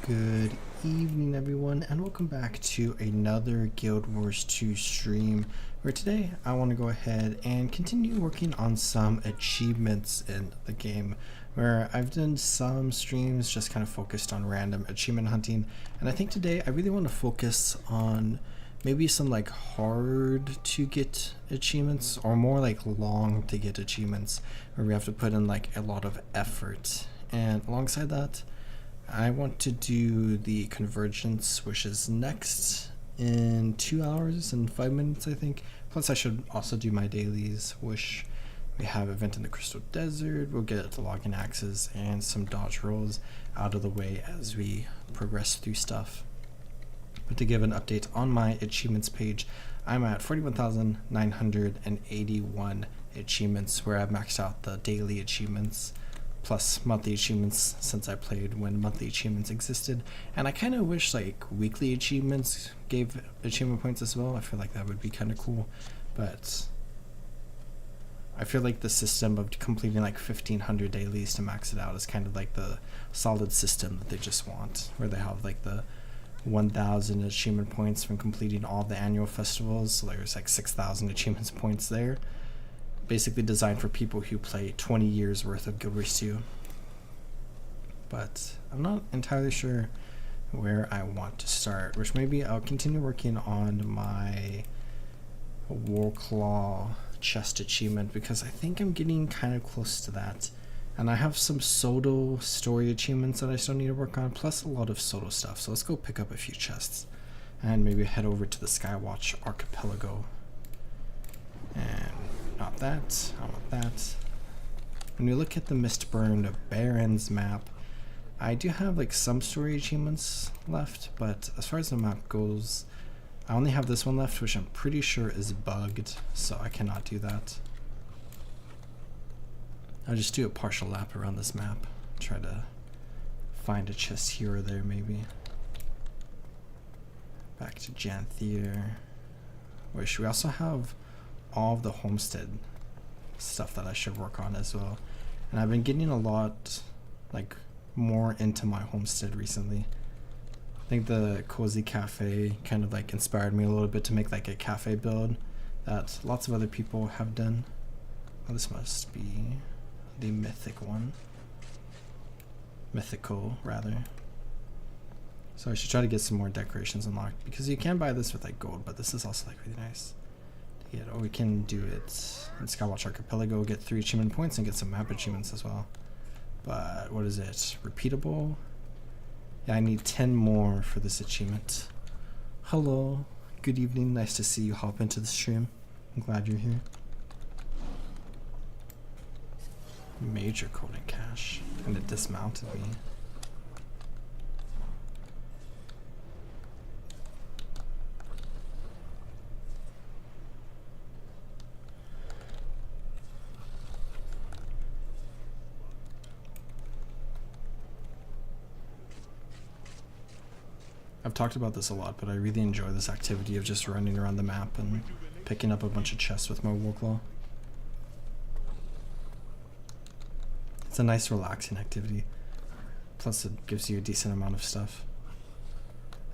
Good evening everyone, and welcome back to another Guild Wars 2 stream, where today I want to go ahead and continue working on some achievements in the game, where I've done some streams just kind of focused on random achievement hunting, and I think today I really want to focus on maybe some like hard to get achievements, or more like long to get achievements, where we have to put in like a lot of effort. And alongside that, I want to do the convergence, which is next in 2 hours and 5 minutes, I think. Plus I should also do my dailies, which we have event in the Crystal Desert. We'll get the login axes and some dodge rolls out of the way as we progress through stuff. But to give an update on my achievements page, I'm at 41,981 achievements, where I've maxed out the daily achievements plus monthly achievements since I played when monthly achievements existed. And I kind of wish like weekly achievements gave achievement points as well. I feel like that would be kind of cool, but I feel like the system of completing like 1,500 dailies to max it out is kind of like the solid system that they just want, where they have like the 1,000 achievement points from completing all the annual festivals. So there's like 6,000 achievements points there. Basically designed for people who play 20 years worth of Guild Wars 2. But I'm not entirely sure where I want to start, which maybe I'll continue working on my Warclaw chest achievement, because I think I'm getting kind of close to that. And I have some Soto story achievements that I still need to work on, plus a lot of Soto stuff. So let's go pick up a few chests and maybe head over to the Skywatch Archipelago. And not that, I want that. When we look at the Mistburned Barrens map, I do have like some story achievements left, but as far as the map goes, I only have this one left, which I'm pretty sure is bugged, so I cannot do that. I'll just do a partial lap around this map, try to find a chest here or there maybe. Back to Janthir, which we also have all of the homestead stuff that I should work on as well. And I've been getting a lot like more into my homestead recently. I think the cozy cafe kind of like inspired me a little bit to make like a cafe build that lots of other people have done. Oh, this must be the mythic one. Mythical rather. So I should try to get some more decorations unlocked, because you can buy this with like gold, but this is also like really nice. Or we can do it in Skywatch Archipelago, get 3 achievement points and get some map achievements as well. But what is it? Repeatable? Yeah, I need 10 more for this achievement. Hello, good evening, nice to see you hop into the stream. I'm glad you're here. Major coding cache, and it dismounted me. I've talked about this a lot, but I really enjoy this activity of just running around the map and picking up a bunch of chests with my Warclaw. It's a nice relaxing activity, plus it gives you a decent amount of stuff.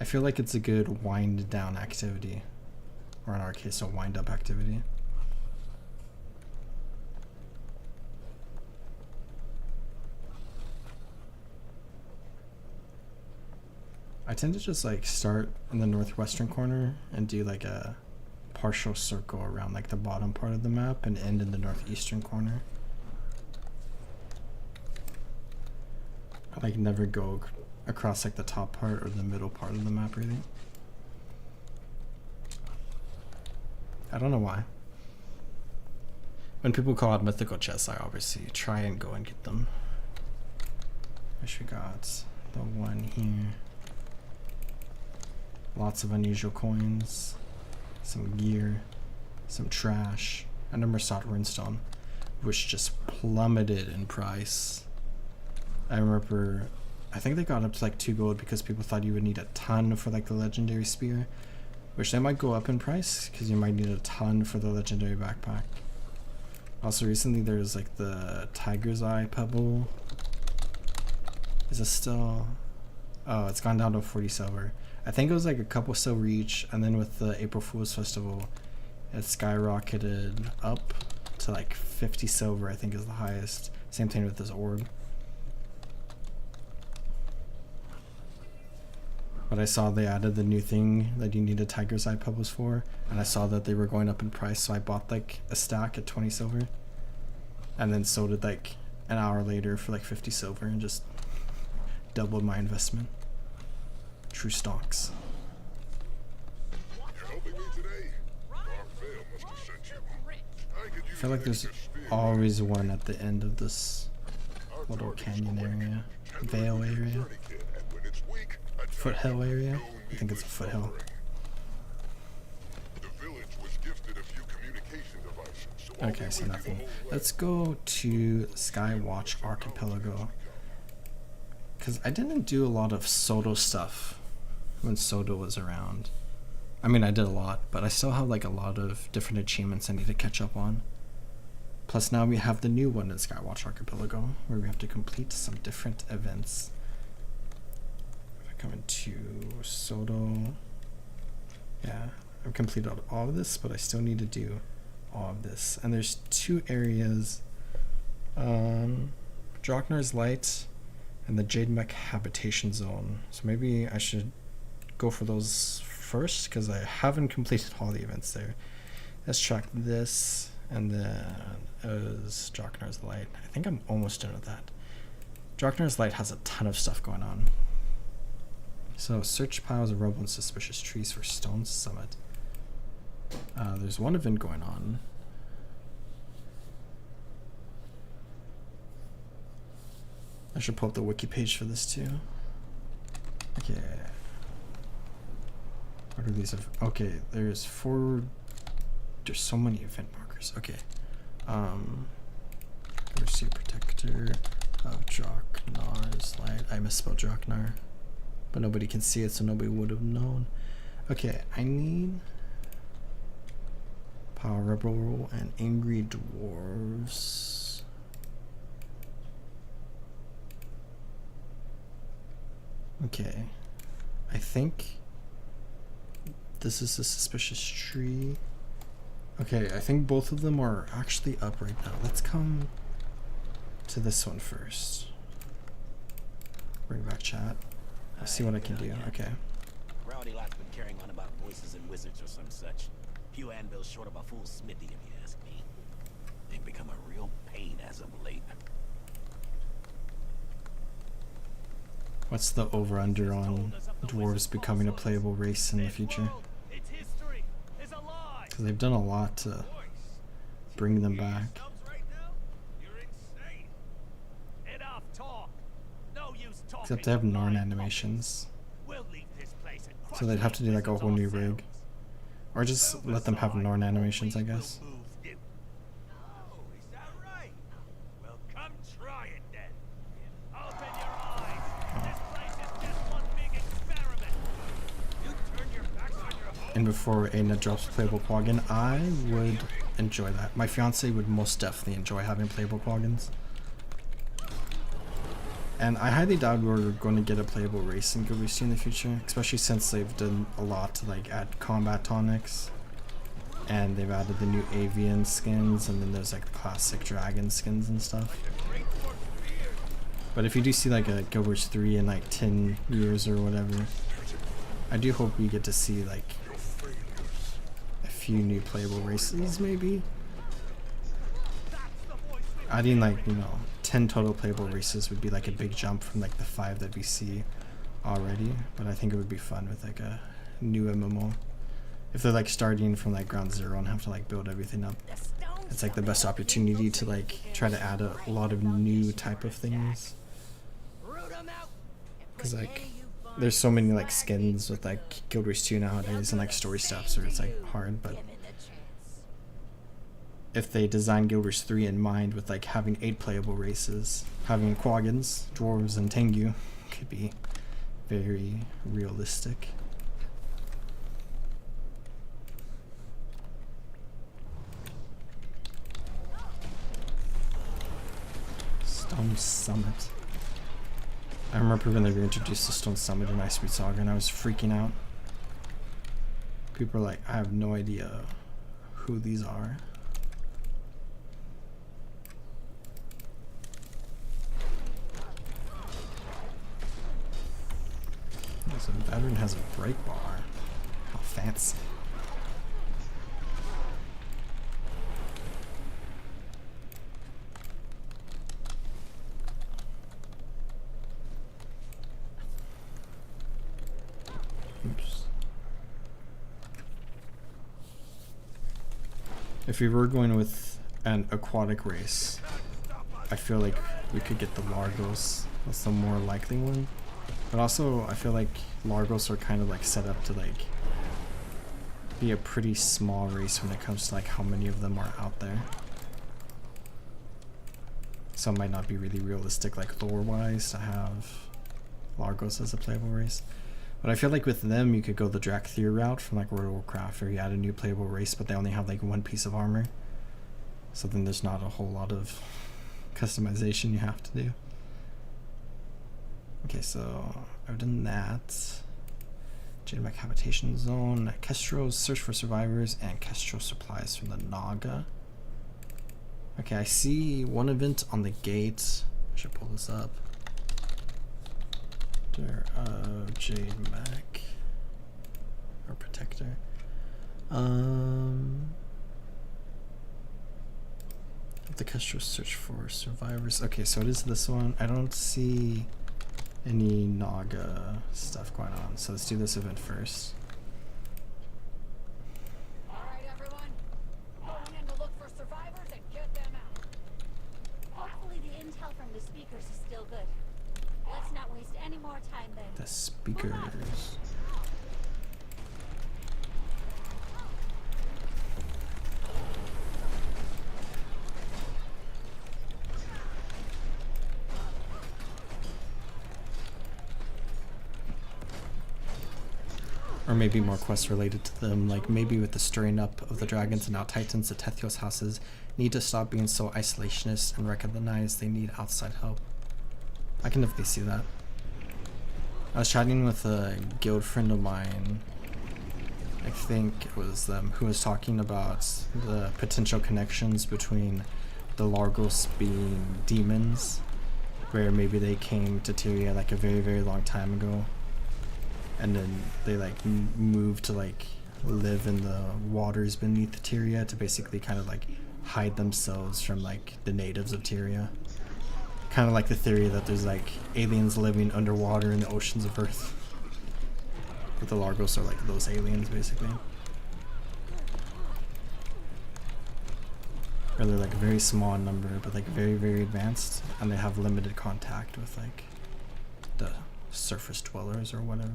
I feel like it's a good wind down activity, or in our case a wind up activity. I tend to just like start in the northwestern corner and do like a partial circle around like the bottom part of the map and end in the northeastern corner. I like never go across like the top part or the middle part of the map really. I don't know why. When people call out mythical chests, I obviously try and go and get them. Wish we got the one here. Lots of unusual coins, some gear, some trash, and a Mersat runestone, which just plummeted in price. I remember, I think they got up to like 2 gold because people thought you would need a ton for like the legendary spear, which they might go up in price because you might need a ton for the legendary backpack. Also recently there's like the Tiger's Eye pebble. Is it still? Oh, it's gone down to 40 silver. I think it was like a couple silver each, and then with the April Fool's Festival, it skyrocketed up to like 50 silver, I think is the highest. Same thing with this orb. But I saw they added the new thing that you need a tiger's eye pebbles for, and I saw that they were going up in price, so I bought like a stack at 20 silver, and then sold it like an hour later for like 50 silver, and just doubled my investment. True stocks. I feel like there's always one at the end of this little canyon area, vale area. Foothill area? I think it's a foothill. Okay, I see nothing. Let's go to Skywatch Archipelago. Because I didn't do a lot of Soto stuff when Soto was around. I mean, I did a lot, but I still have like a lot of different achievements I need to catch up on. Plus now we have the new one in Skywatch Archipelago, where we have to complete some different events. Coming to Soto. Yeah, I've completed all of this, but I still need to do all of this. And there's two areas, Draknar's Light and the Jade Mech Habitation Zone. So maybe I should go for those first, because I haven't completed all the events there. Let's track this, and then is Draknar's Light. I think I'm almost done with that. Draknar's Light has a ton of stuff going on. So search piles of rubble and suspicious trees for Stone Summit. There's one event going on. I should pull up the wiki page for this too. Okay. What are these? Okay, there's so many event markers. Okay. Mercy Protector of Draknar's Light. I misspelled Draknar. But nobody can see it, so nobody would have known. Okay, I need Power Rebel and Angry Dwarves. Okay, I think this is a suspicious tree. Okay, I think both of them are actually up right now. Let's come to this one first. Bring back chat. Let's see what I can do. Okay. Rowdy lot's been carrying on about voices and wizards or some such. Few anvils short of a full smithy, if you ask me. They've become a real pain as of late. What's the over-under on dwarves becoming a playable race in the future? Because they've done a lot to bring them back. Except they have Narn animations. So they'd have to do like a whole new rig. Or just let them have Narn animations, I guess. And before Aina drops playable quaggin, I would enjoy that. My fiance would most definitely enjoy having playable quaggins. And I highly doubt we're going to get a playable race in Guild Wars 2 in the future, especially since they've done a lot to like add combat tonics, and they've added the new avian skins, and then there's like classic dragon skins and stuff. But if you do see like a Guild Wars 3 in like 10 years or whatever, I do hope we get to see like a few new playable races maybe. Adding like, you know, 10 total playable races would be like a big jump from like the 5 that we see already, but I think it would be fun with like a new MMO. If they're like starting from like ground zero and have to like build everything up, it's like the best opportunity to like try to add a lot of new type of things. Cause like there's so many like skins with like Guild Wars 2 nowadays and like story steps where it's like hard, but if they design Guild Wars 3 in mind with like having 8 playable races, having quaggins, dwarves, and tengu could be very realistic. Stone Summit. I remember when they reintroduced the Stone Summit in Ice Speed Saga and I was freaking out. People are like, I have no idea who these are. So the veteran has a break bar. How fancy. Oops. If we were going with an aquatic race, I feel like we could get the Largos. That's the more likely one. But also, I feel like Largos are kind of like set up to like be a pretty small race when it comes to like how many of them are out there. So it might not be really realistic like lore-wise to have Largos as a playable race. But I feel like with them you could go the Drakthir route from like World of Warcraft, where you add a new playable race but they only have like one piece of armor. So then there's not a whole lot of customization you have to do. Okay, so I've done that. Jademek Habitation Zone, Kestrel's Search for Survivors, and Kestrel Supplies from the Naga. Okay, I see one event on the gate. I should pull this up. Jademek. Or Protector. The Kestrel Search for Survivors. Okay, so it is this one. I don't see any Naga stuff going on, so let's do this event first. Alright everyone, going in to look for survivors and get them out. Hopefully the intel from the speakers is still good. Let's not waste any more time then. The speakers. Or maybe more quests related to them, like maybe with the stirring up of the dragons and now titans, the Tethos houses need to stop being so isolationist and recognize they need outside help. I can definitely see that. I was chatting with a guild friend of mine, I think it was them, who was talking about the potential connections between the Largos being demons, where maybe they came to Tyria like a very, very long time ago. And then they like moved to like live in the waters beneath Tyria to basically kind of like hide themselves from like the natives of Tyria. Kind of like the theory that there's like aliens living underwater in the oceans of Earth. But the Largos are like those aliens basically. Or they're like a very small number but like very, very advanced, and they have limited contact with like the surface dwellers or whatever.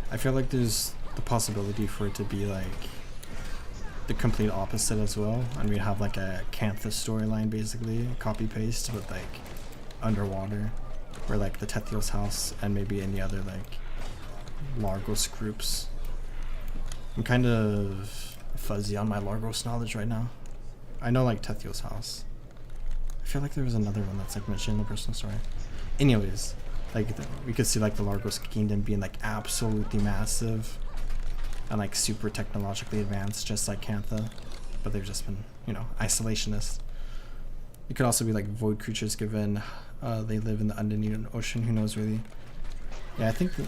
I feel like there's the possibility for it to be like the complete opposite as well, and we have like a Cantha storyline basically, copy paste, but like underwater, where like the Tethos house and maybe any other like Largos groups. I'm kind of fuzzy on my Largos knowledge right now. I know like Tethos house. I feel like there was another one that's like mentioned in the personal story. Anyways, like we could see like the Largos kingdom being like absolutely massive and like super technologically advanced, just like Cantha, but they've just been, you know, isolationist. It could also be like void creatures, given they live in the underneath ocean. Who knows really? Yeah, I think the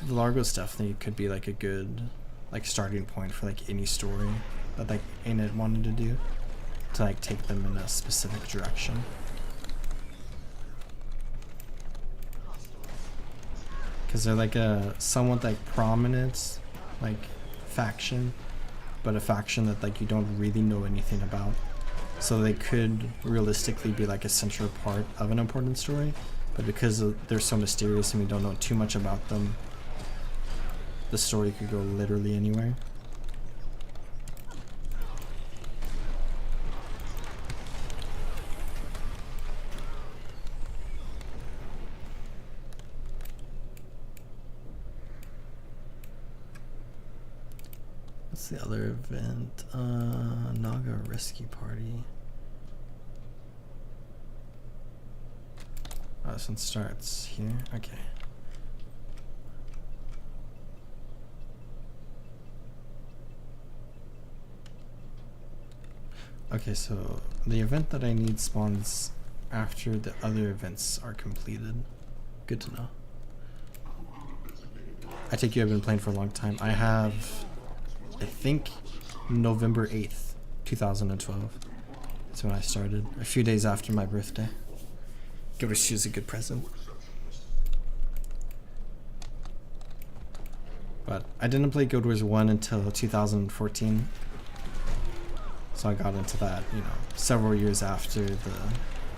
Largos definitely could be like a good like starting point for like any story that like Ainit wanted to do, to like take them in a specific direction. Because they're like a somewhat like prominent like faction, but a faction that like you don't really know anything about. So they could realistically be like a central part of an important story, but because they're so mysterious and we don't know too much about them, the story could go literally anywhere. What's the other event? Naga Rescue Party. Oh, this one starts here. Okay. Okay, so the event that I need spawns after the other events are completed. Good to know. I take you have been playing for a long time. I have, I think, November 8th, 2012. That's when I started. A few days after my birthday. Give her shoes a good present. But I didn't play Guild Wars 1 until 2014. So I got into that, you know, several years after the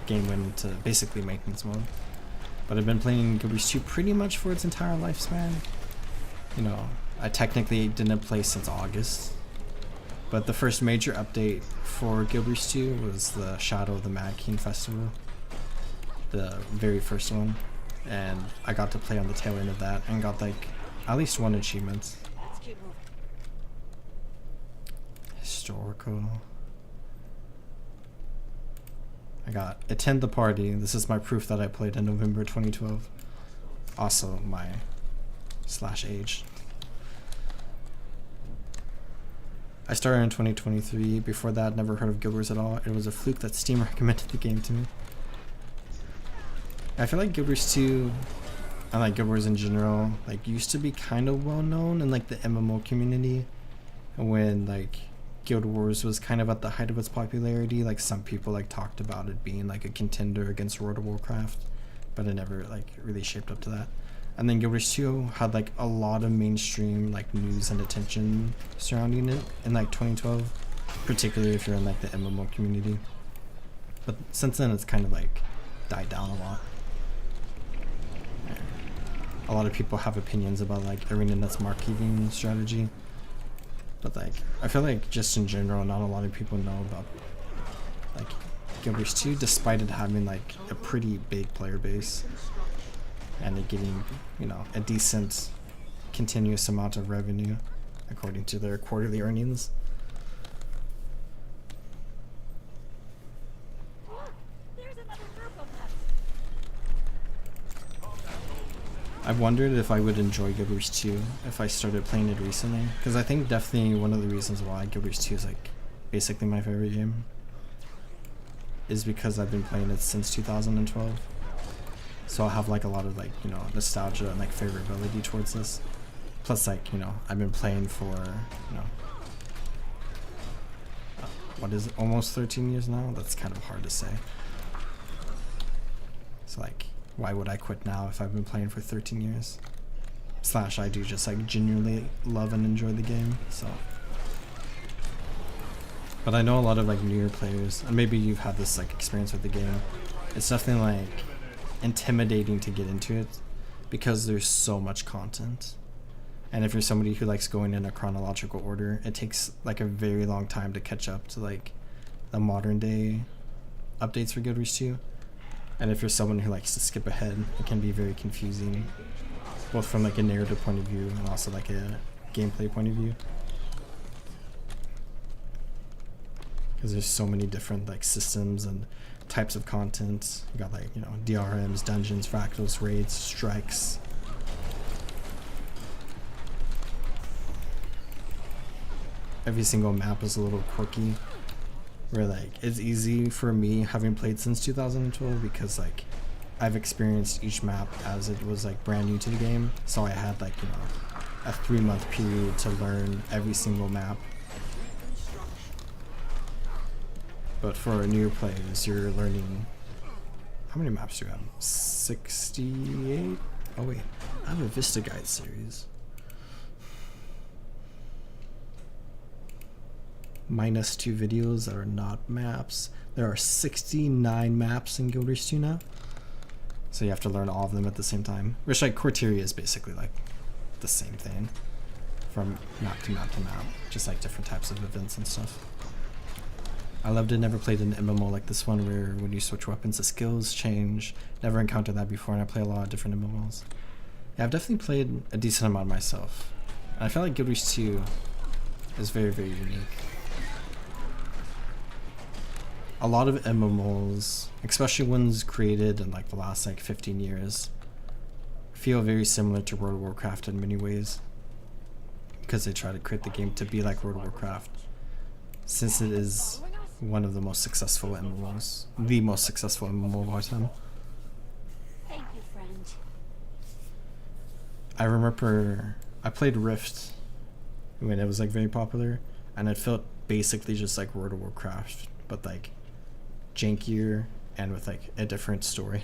game went into basically maintenance mode. But I've been playing Guild Wars 2 pretty much for its entire lifespan. You know, I technically didn't play since August. But the first major update for Guild Wars 2 was the Shadow of the Mad King Festival. The very first one. And I got to play on the tail end of that and got like at least one achievement. Let's keep moving. Historical. I got attend the party. This is my proof that I played in November 2012. Also my /age. I started in 2023. Before that, never heard of Guild Wars at all. It was a fluke that Steam recommended the game to me. I feel like Guild Wars 2 and like Guild Wars in general like used to be kind of well known in like the MMO community when like Guild Wars was kind of at the height of its popularity. Like some people like talked about it being like a contender against World of Warcraft, but it never like really shaped up to that. And then Guild Wars 2 had like a lot of mainstream like news and attention surrounding it in like 2012, particularly if you're in like the MMO community. But since then it's kind of like died down a lot. A lot of people have opinions about like ArenaNet's marketing strategy, but like I feel like just in general not a lot of people know about like Guild Wars 2 despite it having like a pretty big player base and it getting, you know, a decent continuous amount of revenue according to their quarterly earnings. Look, there's another group of them. I've wondered if I would enjoy Guild Wars 2 if I started playing it recently, because I think definitely one of the reasons why Guild Wars 2 is like basically my favorite game is because I've been playing it since 2012. So I'll have like a lot of like, you know, nostalgia and like favorability towards this. Plus like, you know, I've been playing for, you know, what is it, almost 13 years now? That's kind of hard to say. So like, why would I quit now if I've been playing for 13 years? / I do just like genuinely love and enjoy the game, so. But I know a lot of like newer players, and maybe you've had this like experience with the game. It's definitely like intimidating to get into it because there's so much content. And if you're somebody who likes going in a chronological order, it takes like a very long time to catch up to like the modern day updates for Guild Wars 2. And if you're someone who likes to skip ahead, it can be very confusing, both from like a narrative point of view and also like a gameplay point of view. Because there's so many different like systems and types of content. You got like, you know, DRMs, dungeons, fractals, raids, strikes. Every single map is a little quirky. Where like it's easy for me having played since 2012 because like I've experienced each map as it was like brand new to the game, so I had like, you know, a 3-month period to learn every single map. But for newer players, you're learning, how many maps do you have? 68? Oh wait, I have a Vista Guide series. Minus 2 videos that are not maps. There are 69 maps in Guild Wars 2 now. So you have to learn all of them at the same time. Which like Tyria is basically like the same thing. From map to map to map. Just like different types of events and stuff. I loved it, never played an MMO like this one where when you switch weapons the skills change. Never encountered that before and I play a lot of different MMOs. Yeah, I've definitely played a decent amount myself. And I feel like Guild Wars 2 is very, very unique. A lot of MMOs, especially ones created in like the last like 15 years, feel very similar to World of Warcraft in many ways, because they try to create the game to be like World of Warcraft, since it is one of the most successful MMOs, the most successful MMO of our time. Thank you, friend. I remember I played Rift when it was like very popular, and it felt basically just like World of Warcraft, but like jankier and with like a different story.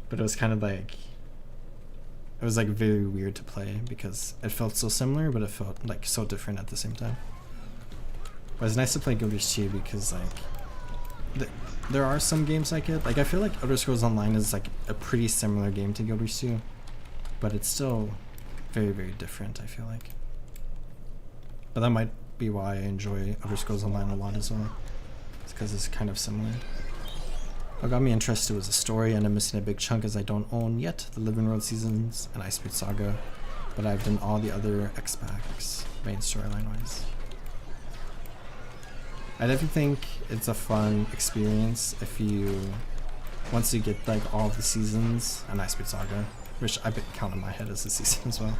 But it was kind of like, it was like very weird to play because it felt so similar, but it felt like so different at the same time. But it's nice to play Guild Wars 2 because like there are some games like it. Like I feel like Elder Scrolls Online is like a pretty similar game to Guild Wars 2, but it's still very, very different, I feel like. But that might be why I enjoy Elder Scrolls Online a lot as well. It's because it's kind of similar. What got me interested was the story, and I'm missing a big chunk as I don't own yet the Living World Seasons and Ice Speed Saga, but I've done all the other X-Packs, main storyline wise. I definitely think it's a fun experience if you, once you get like all of the seasons and Ice Speed Saga, which I count in my head as a season as well,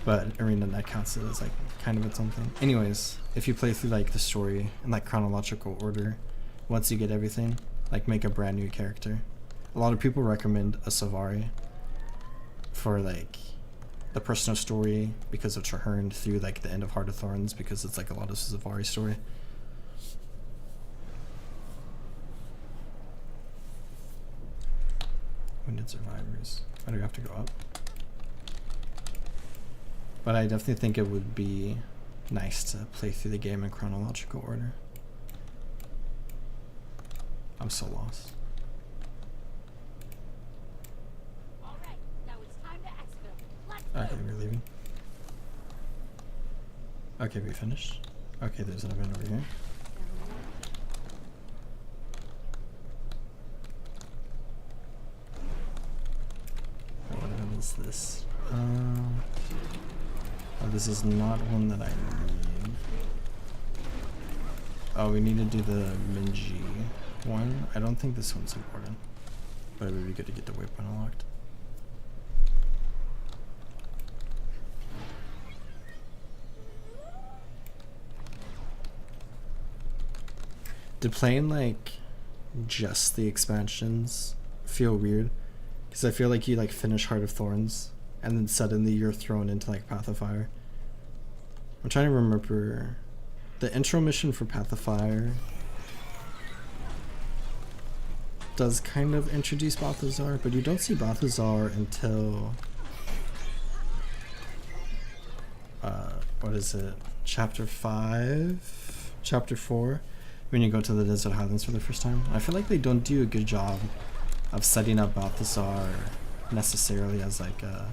but Arena Net counts it as like kind of its own thing. Anyways, if you play through like the story in like chronological order, once you get everything, like make a brand new character. A lot of people recommend a Savari for like the personal story because of Traherne through like the end of Heart of Thorns, because it's like a lot of Savari story. Wounded survivors. Why do we have to go up? But I definitely think it would be nice to play through the game in chronological order. I'm so lost. All right, now it's time to exfil. Let's Okay, we're leaving. Okay, we finished. Okay, there's an event over here. What event is this? Oh, this is not one that I need. Oh, we need to do the Minji one. I don't think this one's important, but it would be good to get the waypoint unlocked. Did playing like just the expansions feel weird? Because I feel like you like finish Heart of Thorns and then suddenly you're thrown into like Path of Fire. I'm trying to remember the intro mission for Path of Fire does kind of introduce Balthazar, but you don't see Balthazar until what is it, chapter 5, chapter 4, when you go to the Desert Highlands for the first time. I feel like they don't do a good job of setting up Balthazar necessarily as like a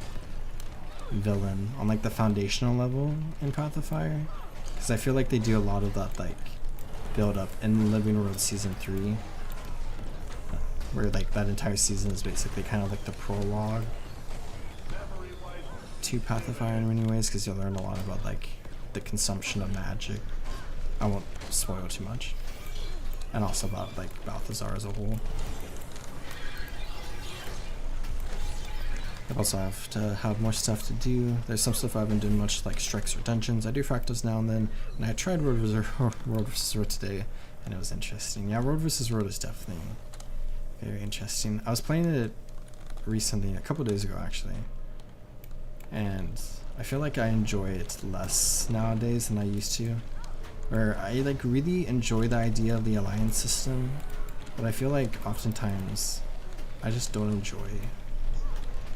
villain on like the foundational level in Path of Fire, because I feel like they do a lot of that like build up in Living World Season 3, where like that entire season is basically kind of like the prologue to Path of Fire in many ways, because you'll learn a lot about like the consumption of magic. I won't spoil too much. And also about like Balthazar as a whole. I also have to have more stuff to do. There's some stuff I haven't done much, like strikes or dungeons. I do fractals now and then, and I tried World vs. Road today, and it was interesting. Yeah, World vs. Road is definitely very interesting. I was playing it recently, a couple days ago actually, and I feel like I enjoy it less nowadays than I used to. Where I like really enjoy the idea of the alliance system, but I feel like oftentimes I just don't enjoy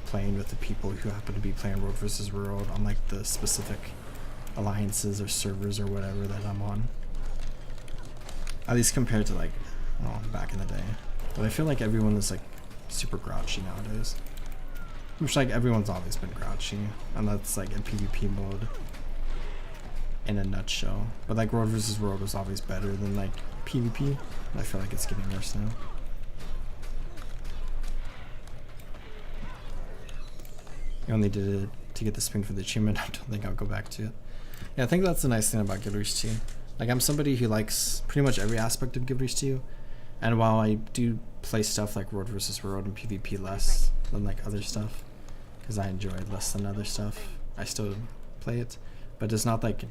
playing with the people who happen to be playing World vs. World on like the specific alliances or servers or whatever that I'm on. At least compared to like, well, back in the day. But I feel like everyone is like super grouchy nowadays. Which like everyone's always been grouchy, and that's like in PvP mode in a nutshell. But like World vs. World was always better than like PvP, and I feel like it's getting worse now. You only did it to get the spoon for the achievement. I don't think I'll go back to it. Yeah, I think that's the nice thing about Guild Wars 2. Like, I'm somebody who likes pretty much every aspect of Guild Wars 2, and while I do play stuff like World vs. World and PvP less than like other stuff, because I enjoy it less than other stuff, I still play it, but it's not like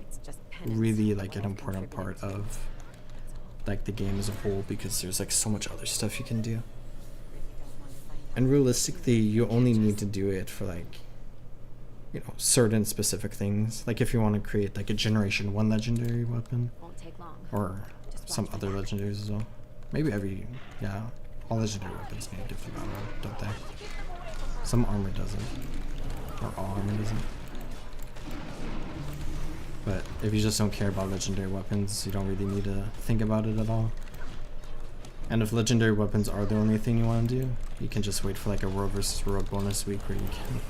really like an important part of like the game as a whole, because there's like so much other stuff you can do. And realistically, you only need to do it for like, you know, certain specific things. Like if you want to create like a Generation 1 legendary weapon, or some other legendaries as well. Maybe all legendary weapons need different armor, don't they? Some armor doesn't, or all armor doesn't. But if you just don't care about legendary weapons, you don't really need to think about it at all. And if legendary weapons are the only thing you want to do, you can just wait for like a World vs. World bonus week where you can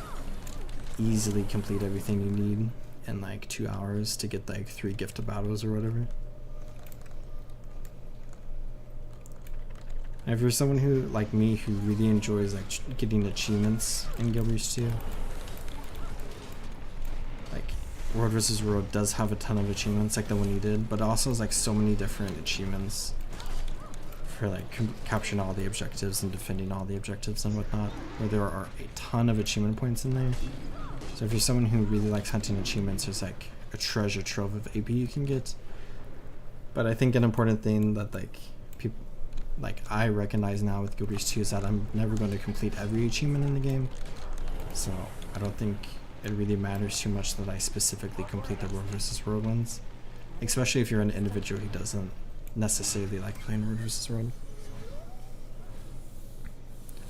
easily complete everything you need in like 2 hours to get like 3 gifted battles or whatever. And if you're someone who, like me, who really enjoys like getting achievements in Guild Wars 2, like World vs. World does have a ton of achievements like the one you did, but it also has like so many different achievements for like capturing all the objectives and defending all the objectives and whatnot, where there are a ton of achievement points in there. So if you're someone who really likes hunting achievements, there's like a treasure trove of AP you can get. But I think an important thing that like people, like I recognize now with Guild Wars 2 is that I'm never going to complete every achievement in the game. So I don't think it really matters too much that I specifically complete the World vs. World ones, especially if you're an individual who doesn't necessarily like playing World vs. World.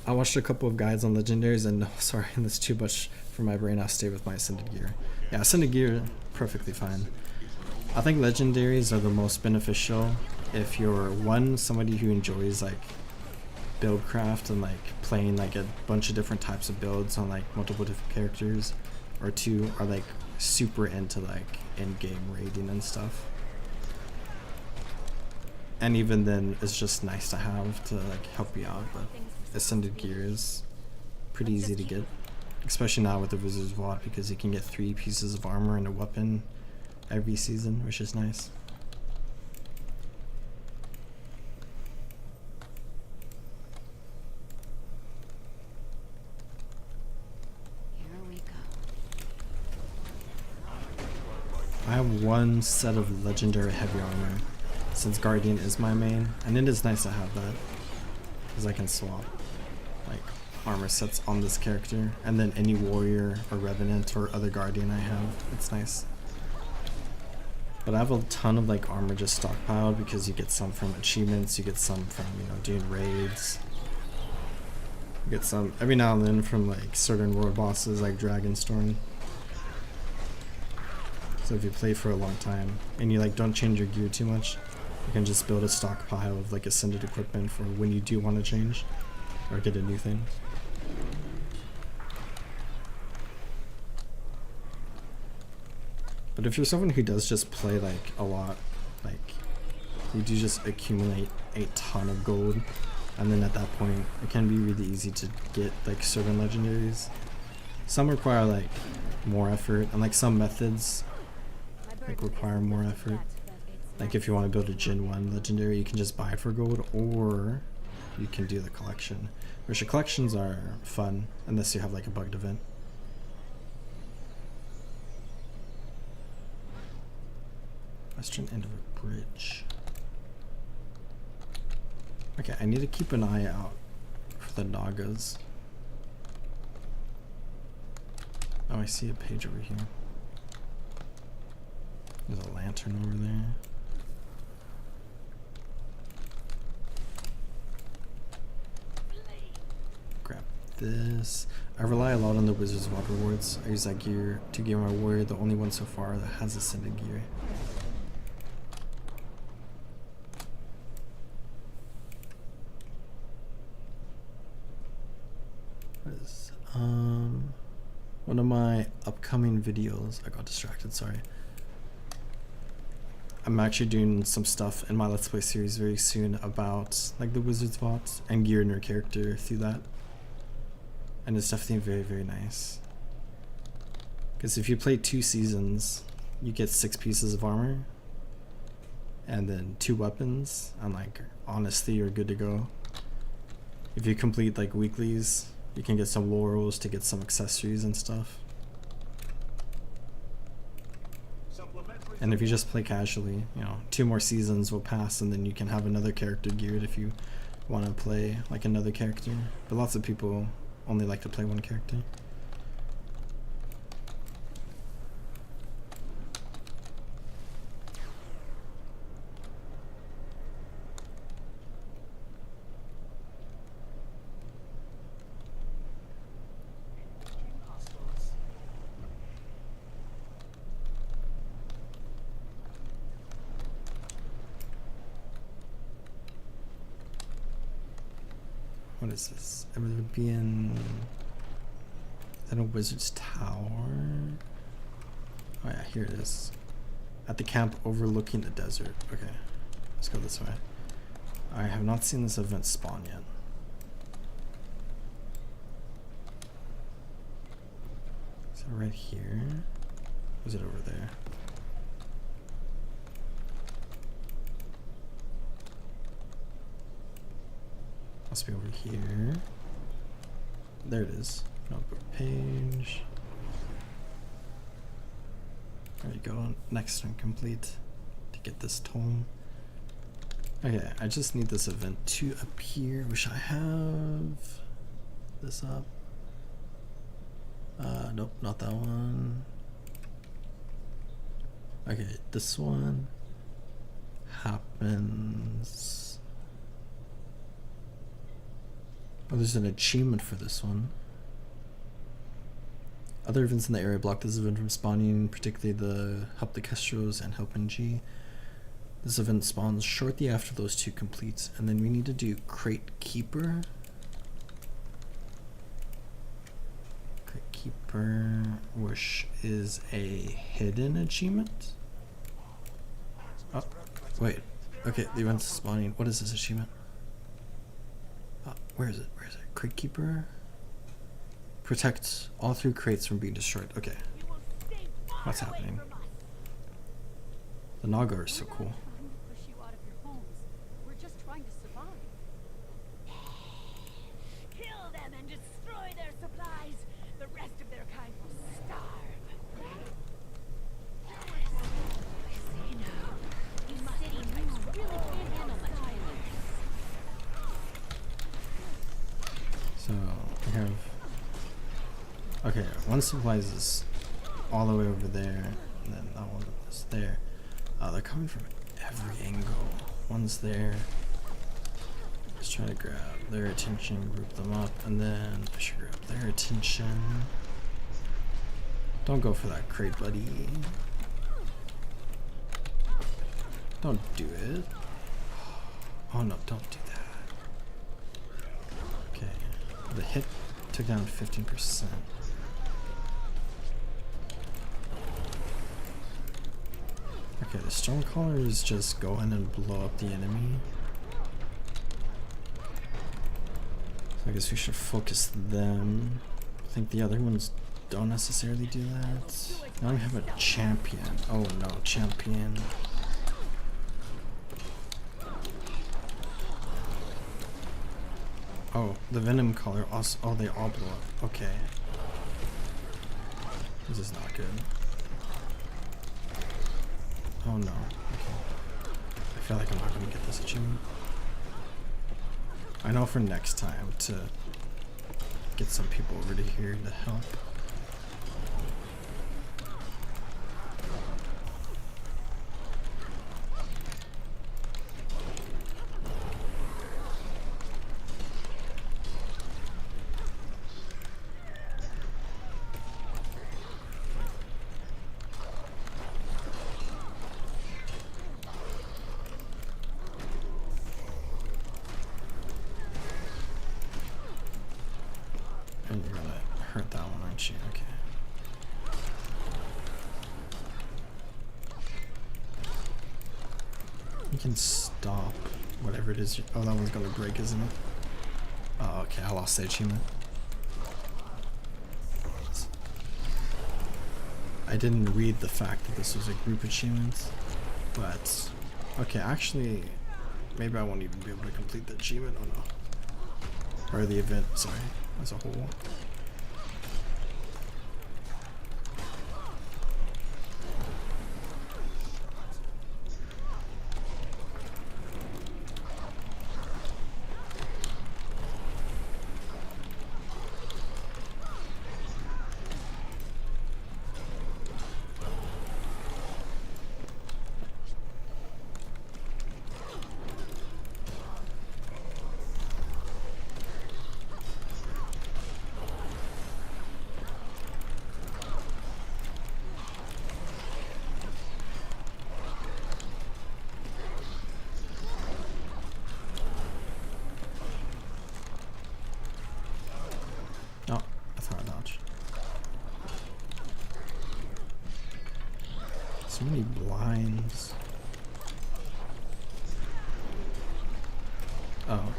I watched a couple of guides on legendaries, and no, sorry, that's too much for my brain. I'll stay with my Ascended gear. Yeah, Ascended gear, perfectly fine. I think legendaries are the most beneficial if you're somebody who enjoys like build craft and like playing like a bunch of different types of builds on like multiple different characters, or 2 are like super into like in-game raiding and stuff. And even then, it's just nice to have to like help you out. But Ascended gear is pretty easy to get, especially now with the Wizard's Vault, because you can get 3 pieces of armor and a weapon every season, which is nice. Here we go. I have 1 set of legendary heavy armor, since Guardian is my main, and it is nice to have that, because I can swap like armor sets on this character, and then any warrior or revenant or other guardian I have, it's nice. But I have a ton of like armor just stockpiled, because you get some from achievements, you get some from, you know, doing raids, you get some every now and then from like certain world bosses like Dragonstorm. So if you play for a long time and you like don't change your gear too much, you can just build a stockpile of like Ascended equipment for when you do want to change or get a new thing. But if you're someone who does just play like a lot, like you do just accumulate a ton of gold, and then at that point it can be really easy to get like certain legendaries. Some require like more effort, and like some methods like require more effort. Like if you want to build a Gen 1 legendary, you can just buy it for gold, or you can do the collection, which the collections are fun unless you have like a bugged event. Western end of a bridge. Okay, I need to keep an eye out for the Nagas. Oh, I see a page over here. There's a lantern over there. Grab this. I rely a lot on the Wizard's Vault rewards. I use that gear to gear my warrior, the only one so far that has Ascended gear. What is one of my upcoming videos? I got distracted, sorry. I'm actually doing some stuff in my Let's Play series very soon about like the Wizard's Vault and gearing your character through that. And it's definitely very, very nice. Because if you play 2 seasons, you get 6 pieces of armor and then 2 weapons, and like honestly you're good to go. If you complete like weeklies, you can get some laurels to get some accessories and stuff. And if you just play casually, you know, 2 more seasons will pass and then you can have another character geared if you want to play like another character. But lots of people only like to play one character. What is this? It would be in... Is that a wizard's tower? Oh yeah, here it is. At the camp overlooking the desert. Okay, let's go this way. I have not seen this event spawn yet. Is it right here? Or is it over there? Must be over here. There it is. Notebook page. There you go. Next one complete. To get this tome. Okay, I just need this event to appear. Wish I have this up. Nope, not that one. Okay, this one happens. Oh, there's an achievement for this one. Other events in the area block this event from spawning, particularly the Help the Kestros and Help NG. This event spawns shortly after those 2 completes, and then we need to do Crate Keeper. Crate Keeper, which is a hidden achievement. Oh, wait. Okay, the event's spawning. What is this achievement? Where is it? Where is it? Crate Keeper? Protect all 3 crates from being destroyed. Okay. What's happening? The Naga are so cool. We're just trying to survive. Kill them and destroy their supplies. The rest of their kind will starve. I see now. These city types really can't handle much violence. So we have, okay, one supplies is all the way over there, and then that one is there. They're coming from every angle. One's there. Let's try to grab their attention, group them up, and then I should grab their attention. Don't go for that crate, buddy. Don't do it. Oh no, don't do that. Okay. The hit took down 15%. Okay, the Stormcallers just go in and blow up the enemy. So I guess we should focus them. I think the other ones don't necessarily do that. Now we have a champion. Oh no, champion. Oh, the Venom Caller also. Oh, they all blow up. Okay. This is not good. Oh no. Okay. I feel like I'm not going to get this achievement. I know for next time to get some people over to here to help. And you're gonna hurt that one, aren't you? Okay. You can stop whatever it is. Oh, that one's gonna break, isn't it? Oh, okay. I lost the achievement. I didn't read the fact that this was a group achievement, but okay, actually, maybe I won't even be able to complete the achievement. Oh no, or the event. Sorry, as a whole. Oh, I thought I dodged. So many blinds. Oh.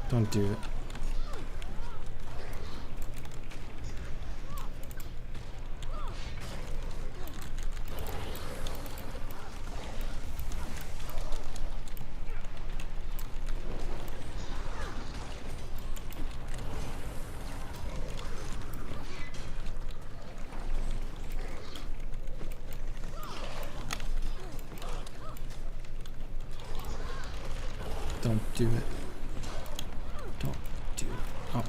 Don't do it. Don't do it. Don't do it. Oh.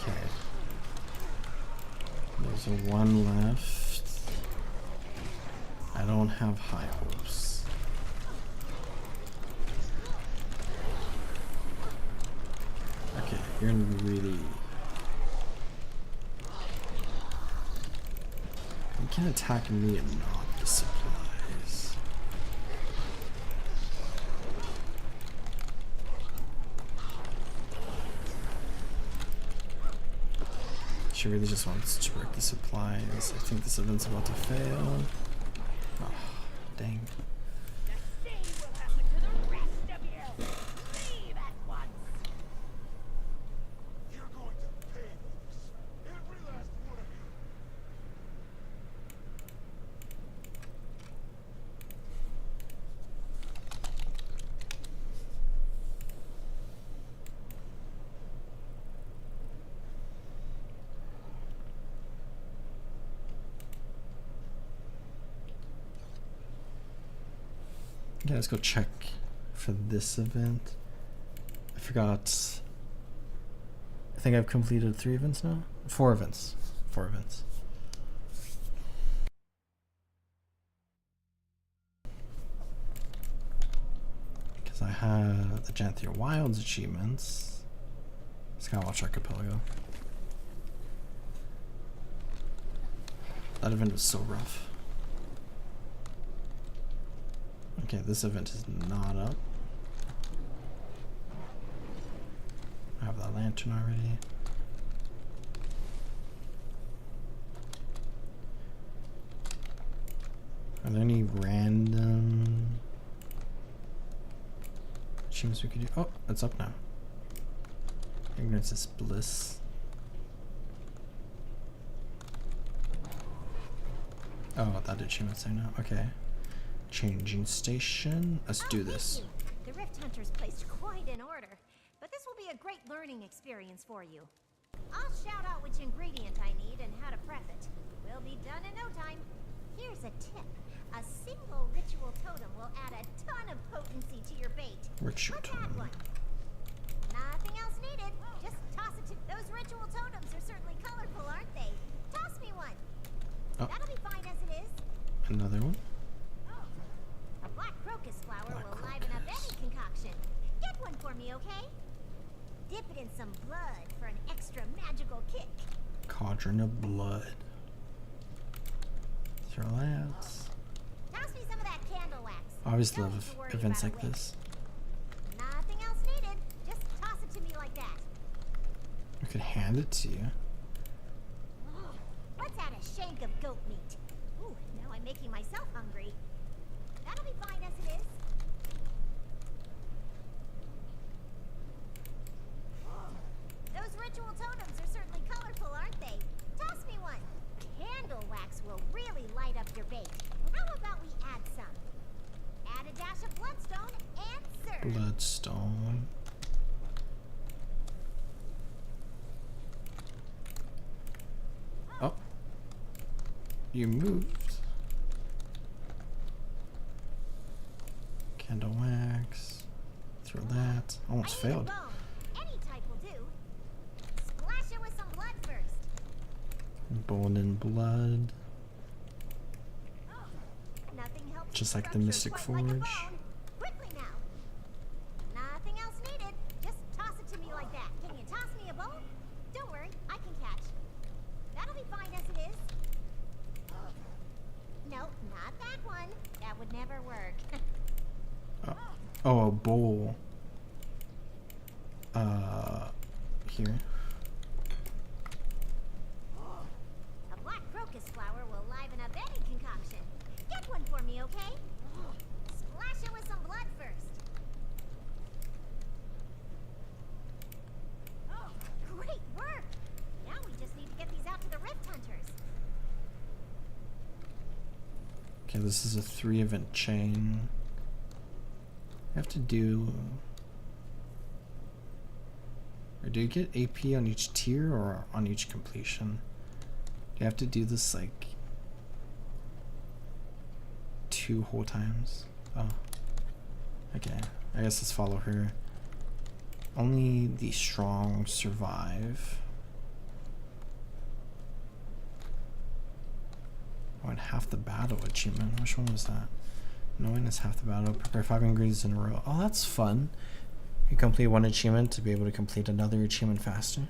Okay. There's a one left. I don't have high hopes. Okay, you're really... You can attack me and not the supplies. She really just wants to break the supplies. I think this event's about to fail. Oh, dang. The same will happen to the rest of you. Leave at once. You're going to pay for this. Every last one of you. Yeah, let's go check for this event. I forgot. I think I've completed 3 events now? 4 events. 4 events. Because I have the Janthir Wilds achievements. Skywatch Archipelago. That event was so rough. Okay, this event is not up. I have that lantern already. Are there any random achievements we could do? Oh, it's up now. Ignorance is bliss. Oh, that achievement's there now. Okay. Changing station. Let's do this. The Rift Hunters placed quite an order, but this will be a great learning experience for you. I'll shout out which ingredient I need and how to prep it. We'll be done in no time. Here's a tip. A single ritual totem will add a ton of potency to your bait. Ritual Let's add totem. one. Nothing else needed. Just toss it to... Those ritual totems are certainly colorful, aren't they? Toss me one. Oh. That'll be fine as it is. Another one. A black crocus flower Black will liven up crocus. any concoction. Get one for me, okay? Dip it in some blood for an extra magical kick. Cauldron of blood. Throw lance. Toss me some of that candle wax. I always Don't need love to worry events about like a wick. this. Nothing else needed. Just toss it to me like that. I could hand it to you. Let's add a shank of goat meat. making myself hungry. That'll be fine as it is. Those ritual totems are certainly colorful, aren't they? Toss me one. Candle wax will really light up your bait. How about we add some? Add a dash of bloodstone and serve. Bloodstone. Oh. You moved. Candle wax. Throw that. Almost I need a failed. bone. Any type will do. Splash it with some blood first. Bone and blood. Nothing helps Just the like the structure Mystic quite like a Forge. bone. Quickly now. Nothing else needed. Just toss it to me like that. Can you toss me a bone? Don't worry, I can catch. That'll be fine as it is. No, not that one. That would never work. Oh, a bowl. Here. A black crocus flower will liven up any concoction. Get one for me, okay? Splash it with some blood first. Great work! Now we just need to get these out to the Rift Hunters. Okay, this is a 3-event chain. I have to do... Or do you get AP on each tier or on each completion? Do you have to do this like 2 whole times? Oh. Okay, I guess let's follow her. Only the strong survive. Oh, and half the battle achievement. Which one was that? Knowing is half the battle. Prepare 5 ingredients in a row. Oh, that's fun. You complete one achievement to be able to complete another achievement faster.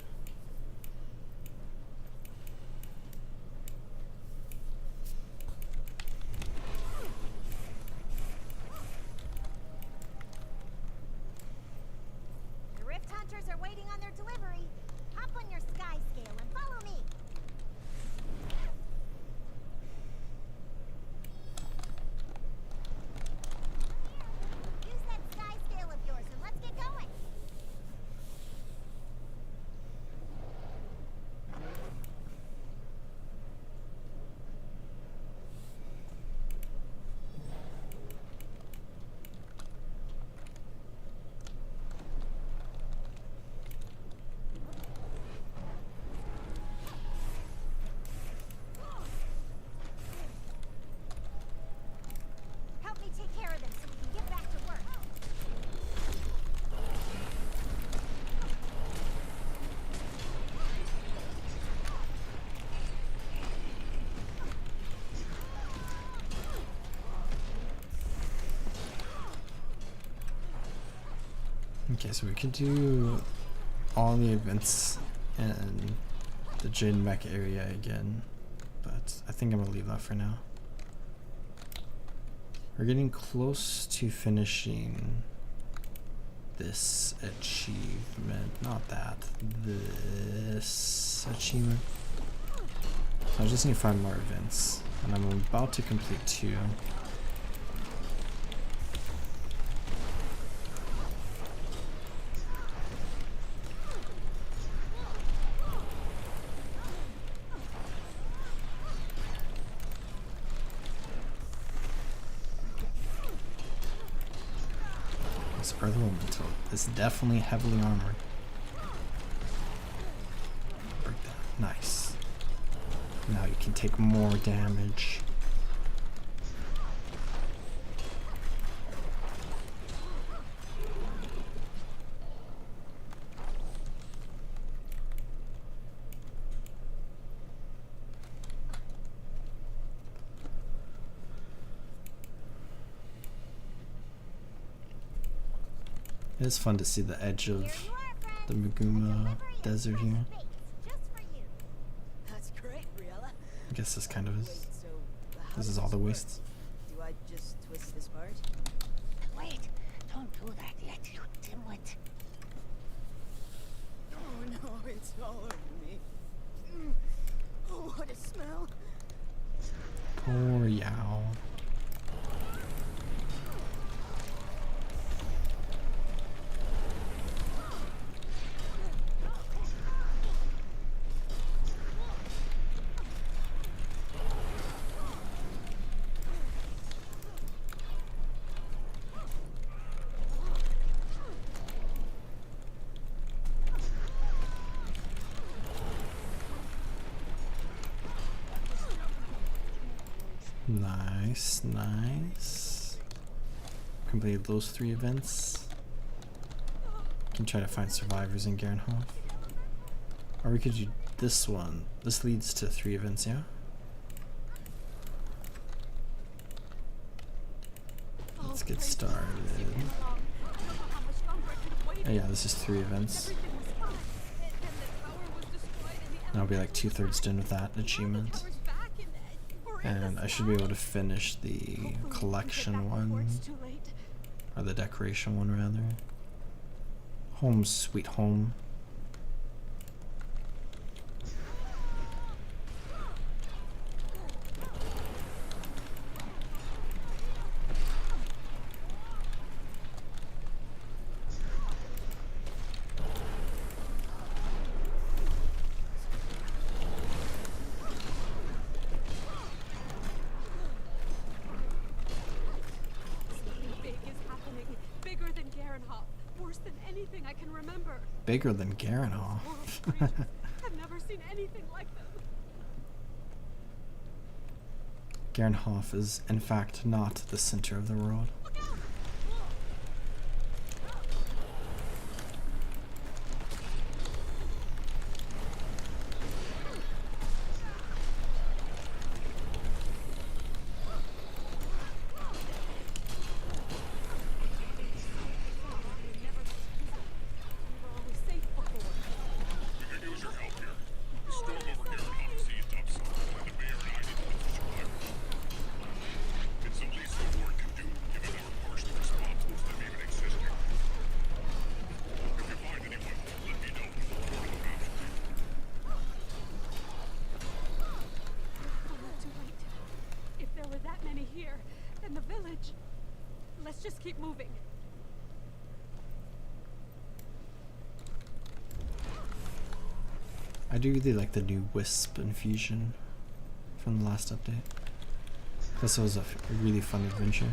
The Rift Hunters are waiting on their delivery. Hop on your sky scale and follow me. Use that sky scale of yours and let's get going. Help me take care of them so we can get back to work. Okay, so we could do all the events in the Jade Mech area again, but I think I'm gonna leave that for now. We're getting close to finishing this achievement, not that, this achievement. So I just need 5 more events, and I'm about to complete 2. This Earth Elemental is definitely heavily armored. Break that. Nice. Now you can take more damage. It is fun to see the edge Here of you are, friend. the A Maguma delivery of desert fresh here. bakes just for you. That's great, Briella. I guess this kind of Wait, is. so how This does is all the work? wastes. Do I just twist this part? Wait, don't do that yet, you dimwit. Oh no, it's all over me. Oh, what a smell. Toryao. Nice, nice. Completed those 3 events. Can try to find survivors in Garenhof. Or we could do this one. This leads to 3 events, yeah? Let's get started. Oh yeah, this is 3 events. And I'll be like 2/3 done with that achievement. And I should be able to finish the collection one. Or the decoration one, rather. Home sweet home. Bigger than Garenhof. I've never seen anything like them. Garenhof is, in fact, not the center of the world. Let's just keep moving. I do really like the new Wisp infusion from the last update. This was a really fun adventure.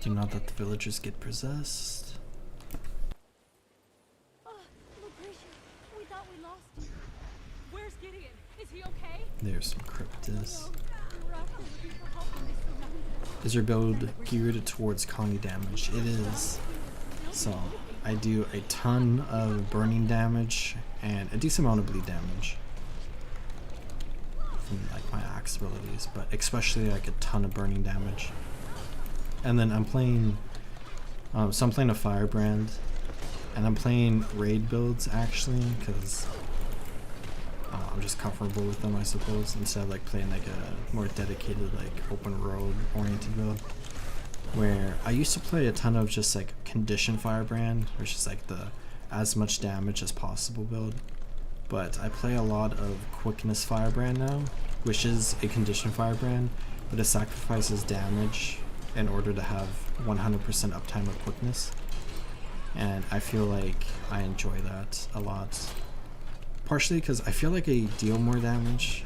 Do not let the villagers get possessed. Lucretia, we thought we lost you. Where's Gideon? Is he okay? There's some cryptis. We're out here looking for help in this surroundings. Is your build geared towards Connie damage? It is. So I do a ton of burning damage and a decent amount of bleed damage from like my axe abilities, but especially like a ton of burning damage. And then I'm playing, so I'm playing a Firebrand, and I'm playing raid builds actually, because I'm just comfortable with them, I suppose, instead of like playing like a more dedicated like open road oriented build. Where I used to play a ton of just like condition Firebrand, which is like the as much damage as possible build. But I play a lot of quickness Firebrand now, which is a condition Firebrand, but it sacrifices damage in order to have 100% uptime of quickness. And I feel like I enjoy that a lot. Partially because I feel like I deal more damage,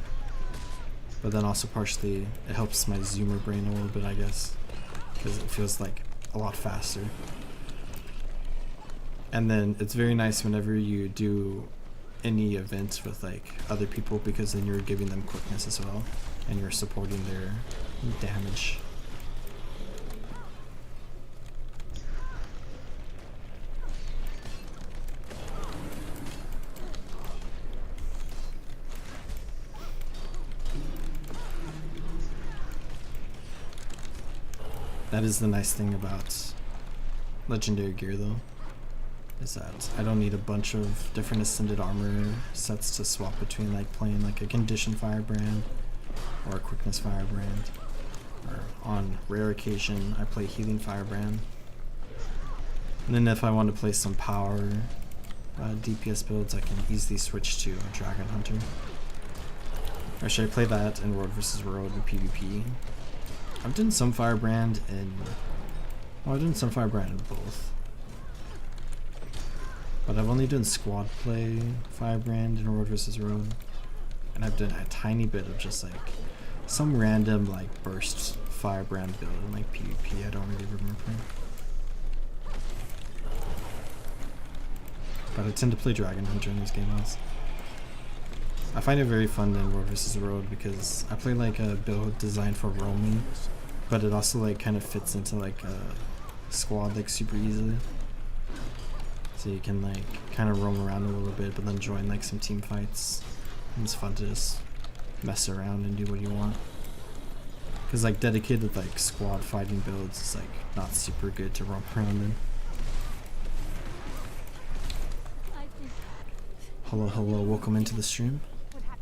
but then also partially it helps my zoomer brain a little bit, I guess, because it feels like a lot faster. And then it's very nice whenever you do any events with like other people, because then you're giving them quickness as well, and you're supporting their damage. That is the nice thing about legendary gear though, is that I don't need a bunch of different ascended armor sets to swap between, like playing like a condition firebrand or a quickness firebrand, or on rare occasion I play healing firebrand. And then if I want to play some power DPS builds, I can easily switch to a dragon hunter. Or should I play that in Road vs. Road in PvP? I've done some firebrand in, well, I've done some firebrand in both. But I've only done squad play firebrand in Road vs. Road. And I've done a tiny bit of just like some random like burst firebrand build in like PvP. I don't really remember. But I tend to play Dragon Hunter in these games. I find it very fun in Road vs. Road because I play like a build designed for roaming, but it also like kind of fits into like a squad like super easily. So you can like kind of roam around a little bit, but then join like some team fights. And it's fun to just mess around and do what you want. Because like dedicated like squad fighting builds is like not super good to roam around in. Hello, hello, welcome into the stream.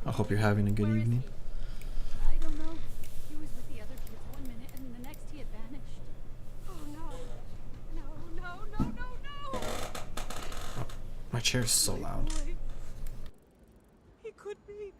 I hope you're having a good evening. I don't know. He was with the other kids one minute and the next he had vanished. Oh no. No, no, no, no, no! Oh, my chair is so loud. Boy. He could be.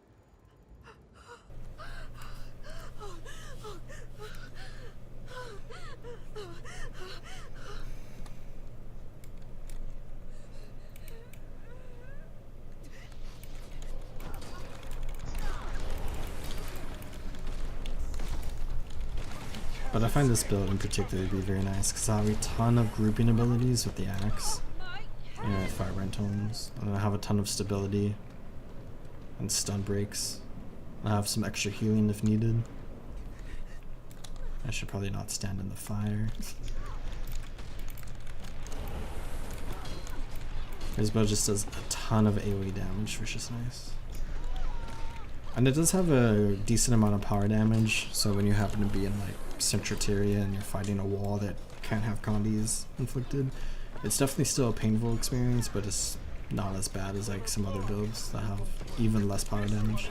But I find this build in particular to be very nice because I have a ton of grouping abilities with the axe and with firebrand tomes, and I have a ton of stability and stun breaks. I have some extra healing if needed. I should probably not stand in the fire. This build just does a ton of AoE damage, which is nice. And it does have a decent amount of power damage, so when you happen to be in like Central Tyria and you're fighting a wall that can't have condies inflicted, it's definitely still a painful experience, but it's not as bad as like some other builds that have even less power damage.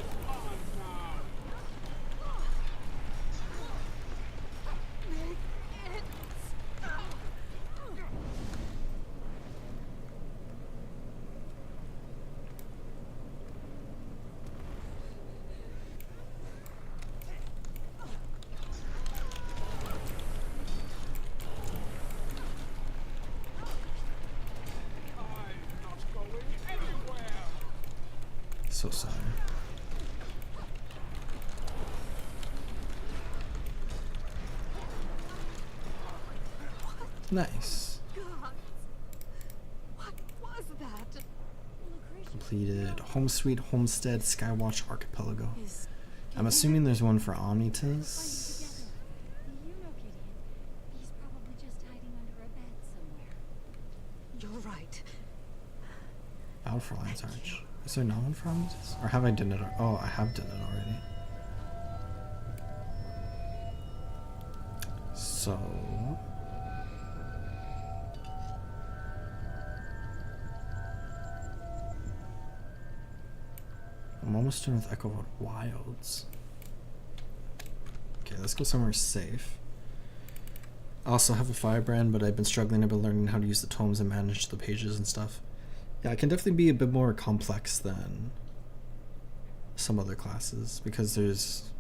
So sorry. Nice. God. What was that? Completed Home Sweet Homestead Skywatch Archipelago. Is I'm assuming there's one for Omnitas. You know, Gideon. He's probably just hiding under a bed somewhere. You're right. Battle for Lion's Arch. Is there not one for Omnitas? Or have I done it? Oh, I have done it already. So... I'm almost done with Echo Wilds. Okay, let's go somewhere safe. I also have a firebrand, but I've been struggling a bit learning how to use the tomes and manage the pages and stuff. Yeah, it can definitely be a bit more complex than some other classes because there's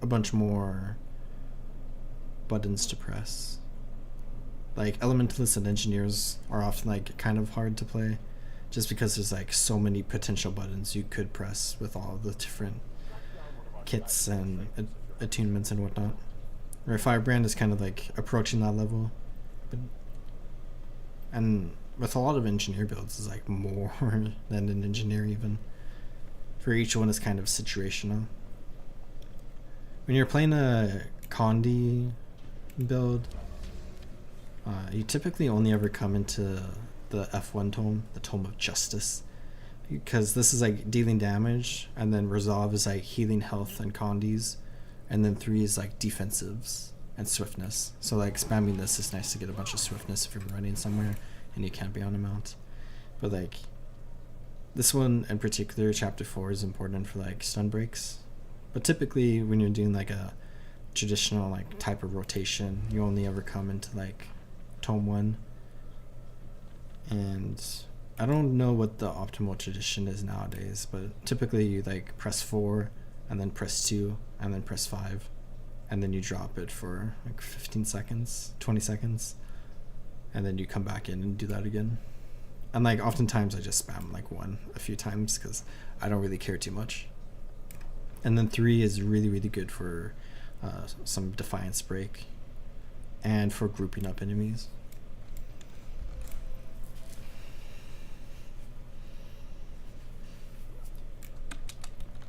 a bunch more buttons to press. Like elementalists and engineers are often like kind of hard to play just because there's like so many potential buttons you could press with all the different kits and attunements and whatnot. Where Firebrand is kind of like approaching that level. And with a lot of engineer builds, it's like more than an engineer even. For each one is kind of situational. When you're playing a Condi build, you typically only ever come into the F1 tome, the Tome of Justice, because this is like dealing damage, and then Resolve is like healing health and Condis, and then 3 is like defensives. and swiftness. So like spamming this is nice to get a bunch of swiftness if you're running somewhere and you can't be on a mount. But like this one in particular, chapter 4, is important for like stun breaks. But typically when you're doing like a traditional like type of rotation, you only ever come into like tome 1. And I don't know what the optimal tradition is nowadays, but typically you like press 4 and then press 2 and then press 5 and then you drop it for like 15 seconds, 20 seconds, and then you come back in and do that again. And like oftentimes I just spam like 1 a few times because I don't really care too much. And then 3 is really, really good for some defiance break and for grouping up enemies.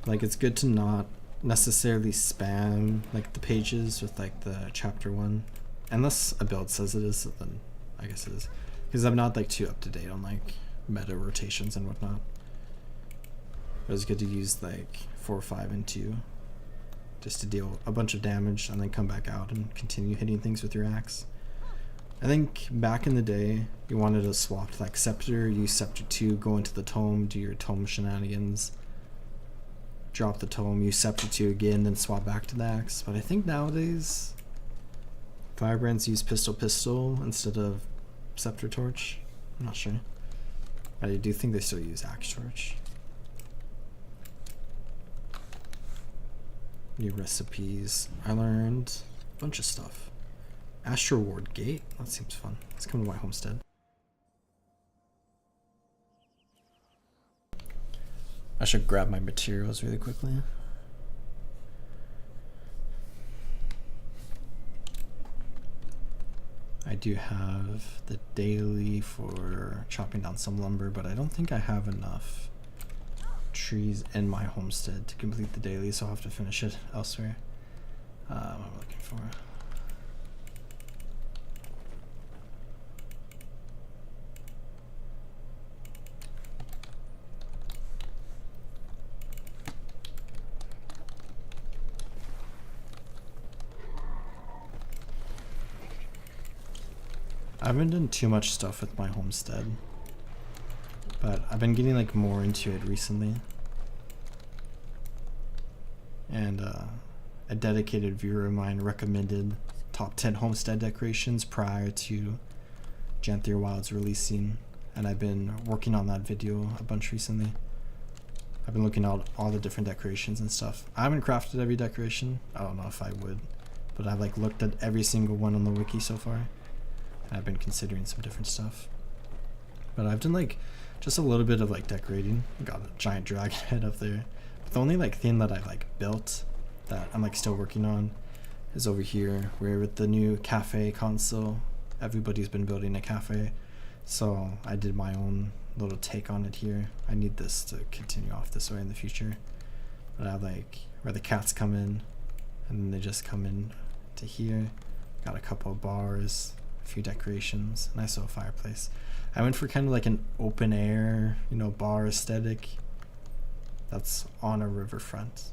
Like it's good to not necessarily spam like the pages with like the chapter 1, unless a build says it is, so then I guess it is, because I'm not like too up to date on like meta rotations and whatnot. But it's good to use like 4, 5, and 2 just to deal a bunch of damage and then come back out and continue hitting things with your axe. I think back in the day you wanted to swap like Scepter, use Scepter 2, go into the tome, do your tome shenanigans, drop the tome, use Scepter 2 again, then swap back to the axe. But I think nowadays Firebrands use Pistol instead of Scepter Torch. I'm not sure. I do think they still use Axe Torch. New recipes. I learned a bunch of stuff. Astral Ward Gate. That seems fun. Let's come to my homestead. I should grab my materials really quickly. I do have the daily for chopping down some lumber, but I don't think I have enough trees in my homestead to complete the daily, so I'll have to finish it elsewhere. What am I looking for? I haven't done too much stuff with my homestead, but I've been getting like more into it recently. And a dedicated viewer of mine recommended top 10 homestead decorations prior to Tyria Wild's releasing, and I've been working on that video a bunch recently. I've been looking at all the different decorations and stuff. I haven't crafted every decoration. I don't know if I would, but I've like looked at every single one on the wiki so far. I've been considering some different stuff, but I've done like just a little bit of like decorating. Got a giant dragon head up there, but the only like thing that I've like built that I'm like still working on is over here, where with the new cafe console, everybody's been building a cafe, so I did my own little take on it here. I need this to continue off this way in the future, but I have like where the cats come in and then they just come in to here. Got a couple of bars, few decorations, nice little fireplace. I went for kind of like an open air, you know, bar aesthetic that's on a riverfront.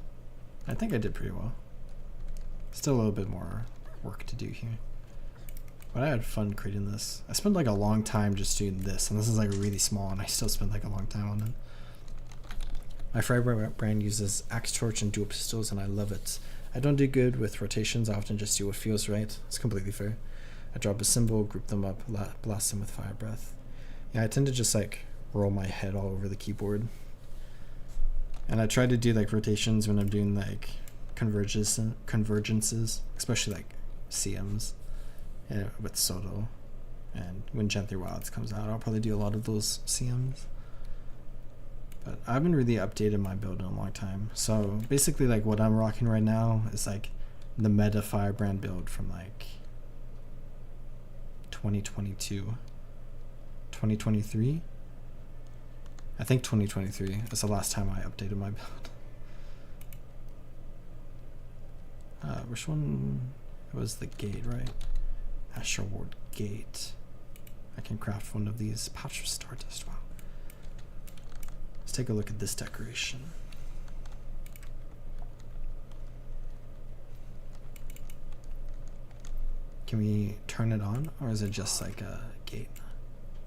I think I did pretty well. Still a little bit more work to do here, but I had fun creating this. I spent like a long time just doing this, and this is like really small, and I still spent like a long time on it. My Firebrand uses Axe Torch and dual pistols, and I love it. I don't do good with rotations. I often just do what feels right. It's completely fair. I drop a symbol, group them up, blast them with fire breath. Yeah, I tend to just like roll my head all over the keyboard. And I try to do like rotations when I'm doing like convergences, especially like CMs with Soto. And when Tyria Wilds comes out, I'll probably do a lot of those CMs. But I haven't really updated my build in a long time. So basically like what I'm rocking right now is like the meta Firebrand build from like 2022, 2023. I think 2023 is the last time I updated my build. Which one? It was the gate, right? Astral Ward Gate. I can craft one of these. Pouch of Stardust. Wow. Let's take a look at this decoration. Can we turn it on, or is it just like a gate?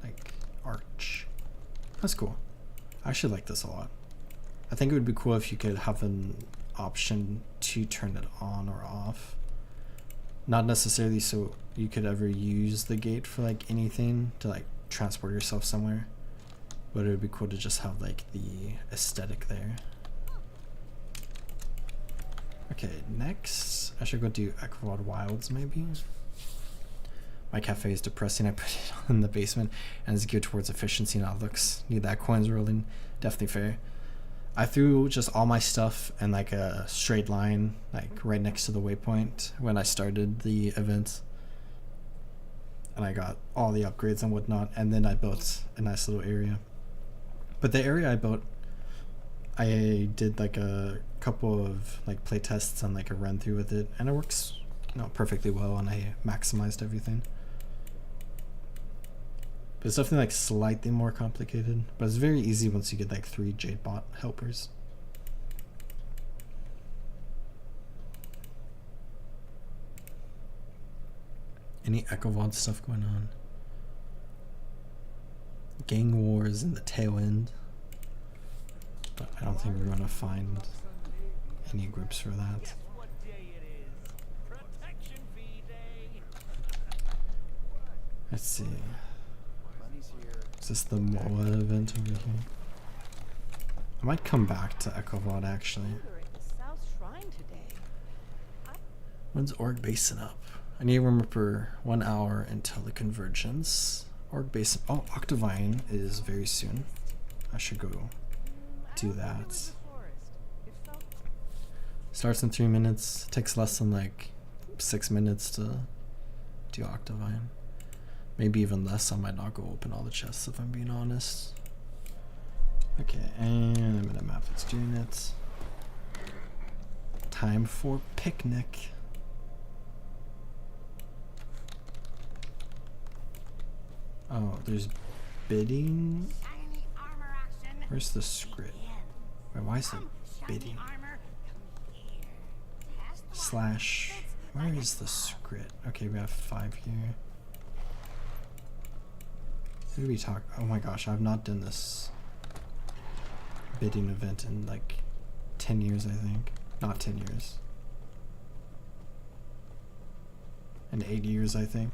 Like arch. That's cool. I actually like this a lot. I think it would be cool if you could have an option to turn it on or off. Not necessarily so you could ever use the gate for like anything to like transport yourself somewhere, but it would be cool to just have like the aesthetic there. Okay, next I should go do Equivod Wilds maybe. My cafe is depressing. I put it in the basement and it's geared towards efficiency and outlooks. Need that coins rolling. Definitely fair. I threw just all my stuff in like a straight line, like right next to the waypoint when I started the event. And I got all the upgrades and whatnot, and then I built a nice little area. But the area I built, I did like a couple of like play tests and like a run through with it, and it works, you know, perfectly well, and I maximized everything. But it's definitely like slightly more complicated, but it's very easy once you get like 3 Jadebot helpers. Any Echovod stuff going on? Gang wars in the tail end. But I don't think we're gonna find any groups for that. Guess what day it is? Protection fee day. Let's see. Money's here. Is this the MOA event over here? I might come back to Echovod actually. South Shrine today. When's Org Basin up? I need to remember 1 hour until the convergence. Org Basin. Oh, Octavine is very soon. I should go do that. Starts in 3 minutes. Takes less than like 6 minutes to do Octavine. Maybe even less. I might not go open all the chests if I'm being honest. Okay, and I'm in a map that's doing it. Time for picnic. Oh, there's bidding. Where's the script? Wait, why is it bidding? Slash. Where is the script? Okay, we have 5 here. Who do we talk? Oh my gosh, I've not done this bidding event in like 10 years, I think. Not 10 years. In 8 years, I think.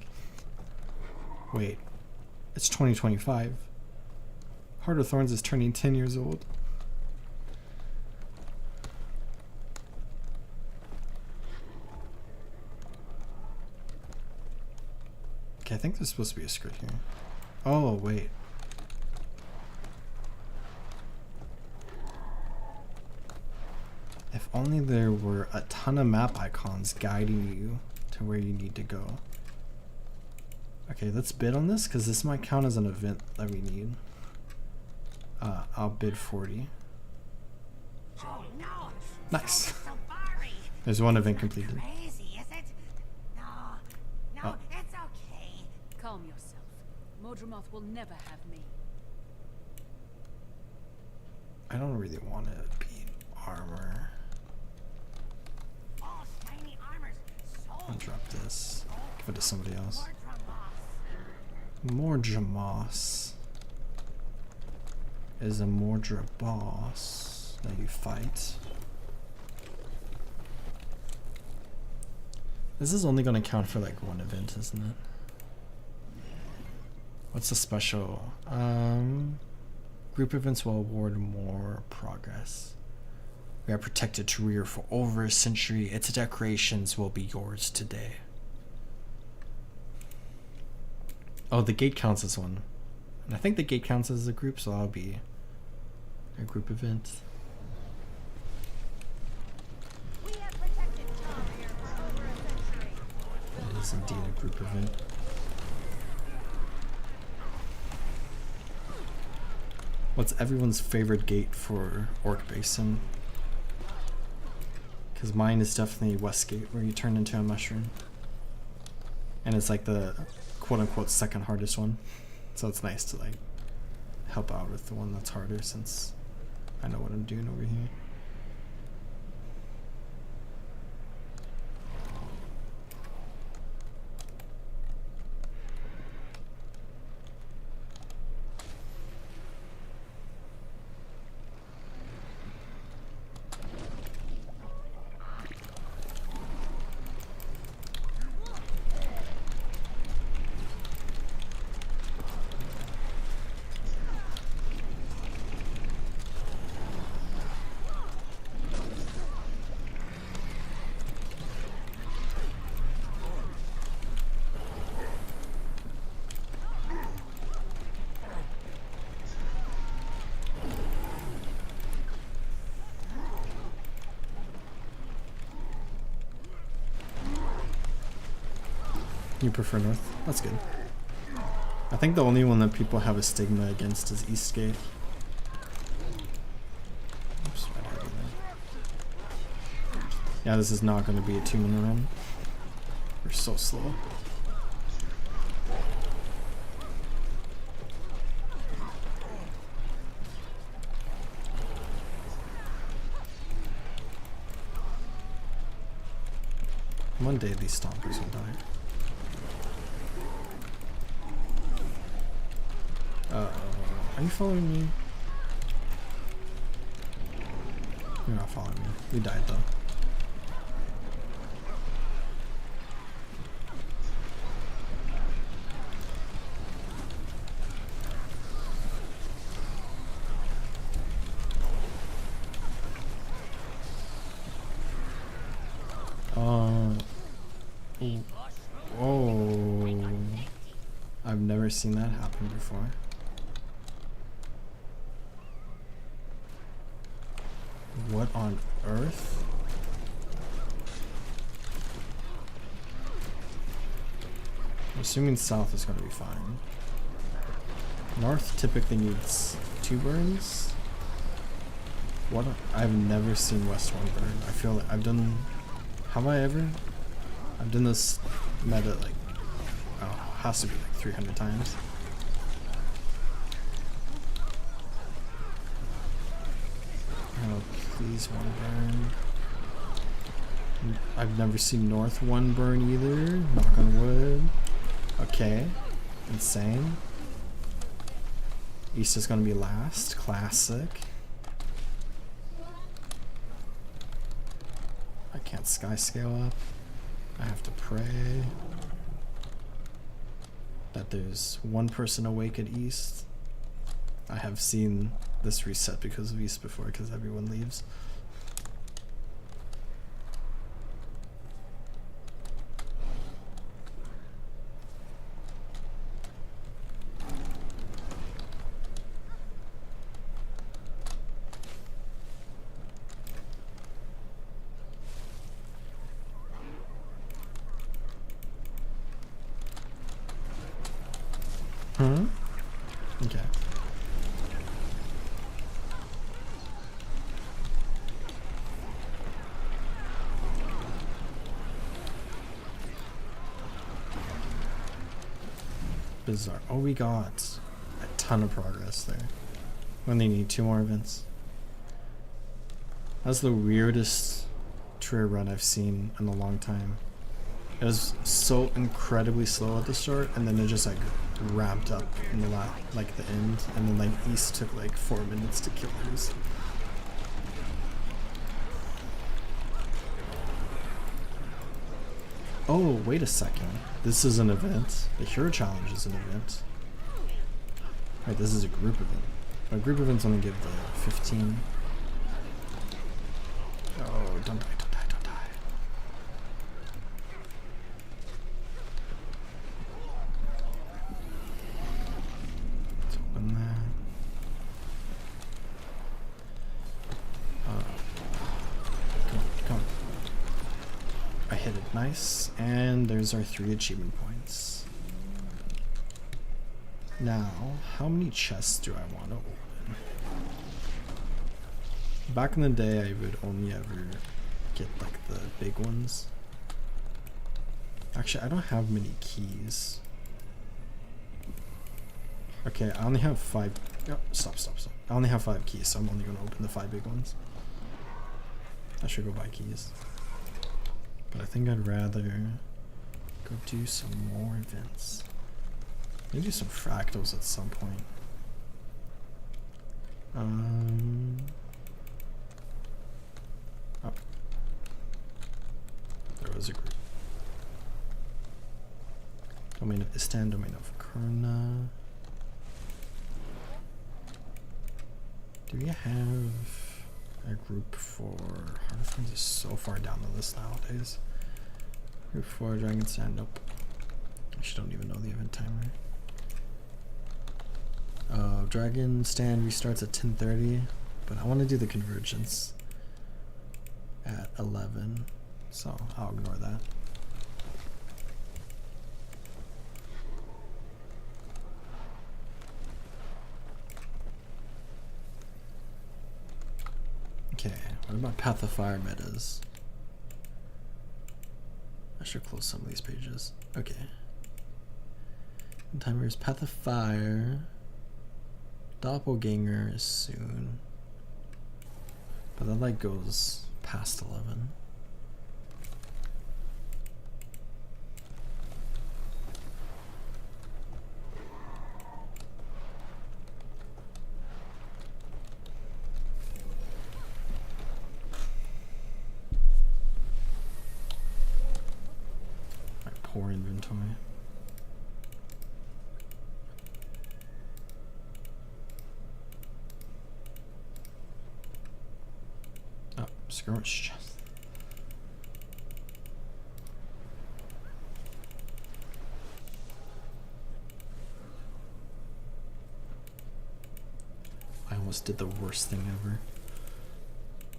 Wait. It's 2025. Heart of Thorns is turning 10 years old. Okay, I think there's supposed to be a script here. Oh, wait. If only there were a ton of map icons guiding you to where you need to go. Okay, let's bid on this because this might count as an event that we need. I'll bid 40. Oh no! Nice. So sorry. There's one event completed. Crazy, is it? No, Oh. it's okay. Calm yourself. Modramoth will never have me. I don't really want to beat armor. All shiny armors. I'll drop this. Give it to somebody else. Mordra moss. Mordra is a Mordra boss that you fight. This is only going to count for like 1 event, isn't it? What's the special? Group events will award more progress. We are protected Tyria for over a century. Its decorations will be yours today. Oh, the gate counts as one. And I think the gate counts as a group, so that'll be a group event. We have protected Tyria for over a century. It is indeed a group event. What's everyone's favorite gate for Orc Basin? Because mine is definitely Westgate, where you turn into a mushroom. And it's like the quote-unquote second hardest one. So it's nice to like help out with the one that's harder since I know what I'm doing over here. You prefer north? That's good. I think the only one that people have a stigma against is Eastgate. Oops, right over there. Yeah, this is not going to be a 2-minute run. We're so slow. One day these stompers will die. Are you following me? You're not following me. You died though. Oh, I've never seen that happen before. What on earth? I'm assuming south is going to be fine. North typically needs 2 burns. What? I've never seen west 1 burn. I feel like I've done. Have I ever? I've done this meta like, oh, has to be like 300 times. Oh, please 1 burn. I've never seen north 1 burn either. Knock on wood. Okay. Insane. East is gonna be last. Classic. I can't sky scale up. I have to pray that there's 1 person awake at East. I have seen this reset because of East before, because everyone leaves. Okay. Bizarre. Oh, we got a ton of progress there. We only need 2 more events. That's the weirdest Tyria run I've seen in a long time. It was so incredibly slow at the start, and then it just like ramped up in the like the end, and then like East took like 4 minutes to kill hers. Oh, wait a second. This is an event. The Hero Challenge is an event. Right, this is a group event. But group events only give the 15. Oh, don't die, don't die, don't die. Let's open that. Come on, come on. I hit it, nice. And there's our 3 achievement points. Now, how many chests do I want to open? Back in the day, I would only ever get like the big ones. Actually, I don't have many keys. Okay, I only have 5. Oh, stop. I only have 5 keys, so I'm only going to open the 5 big ones. I should go buy keys. But I think I'd rather go do some more events. Maybe some fractals at some point. Oh. There was a group. Domain of Istan, domain of Kurna. Do we have a group for Heart of Friends? Is so far down the list nowadays. Group for Dragon Stand, nope. I actually don't even know the event timer. Dragon Stand restarts at 10:30, but I want to do the convergence at 11, so I'll ignore that. What about Path of Fire metas? I should close some of these pages. Okay. Timers, Path of Fire. Doppelganger is soon. But that like goes past 11. My poor inventory. Oh, skirmish chest. I almost did the worst thing ever.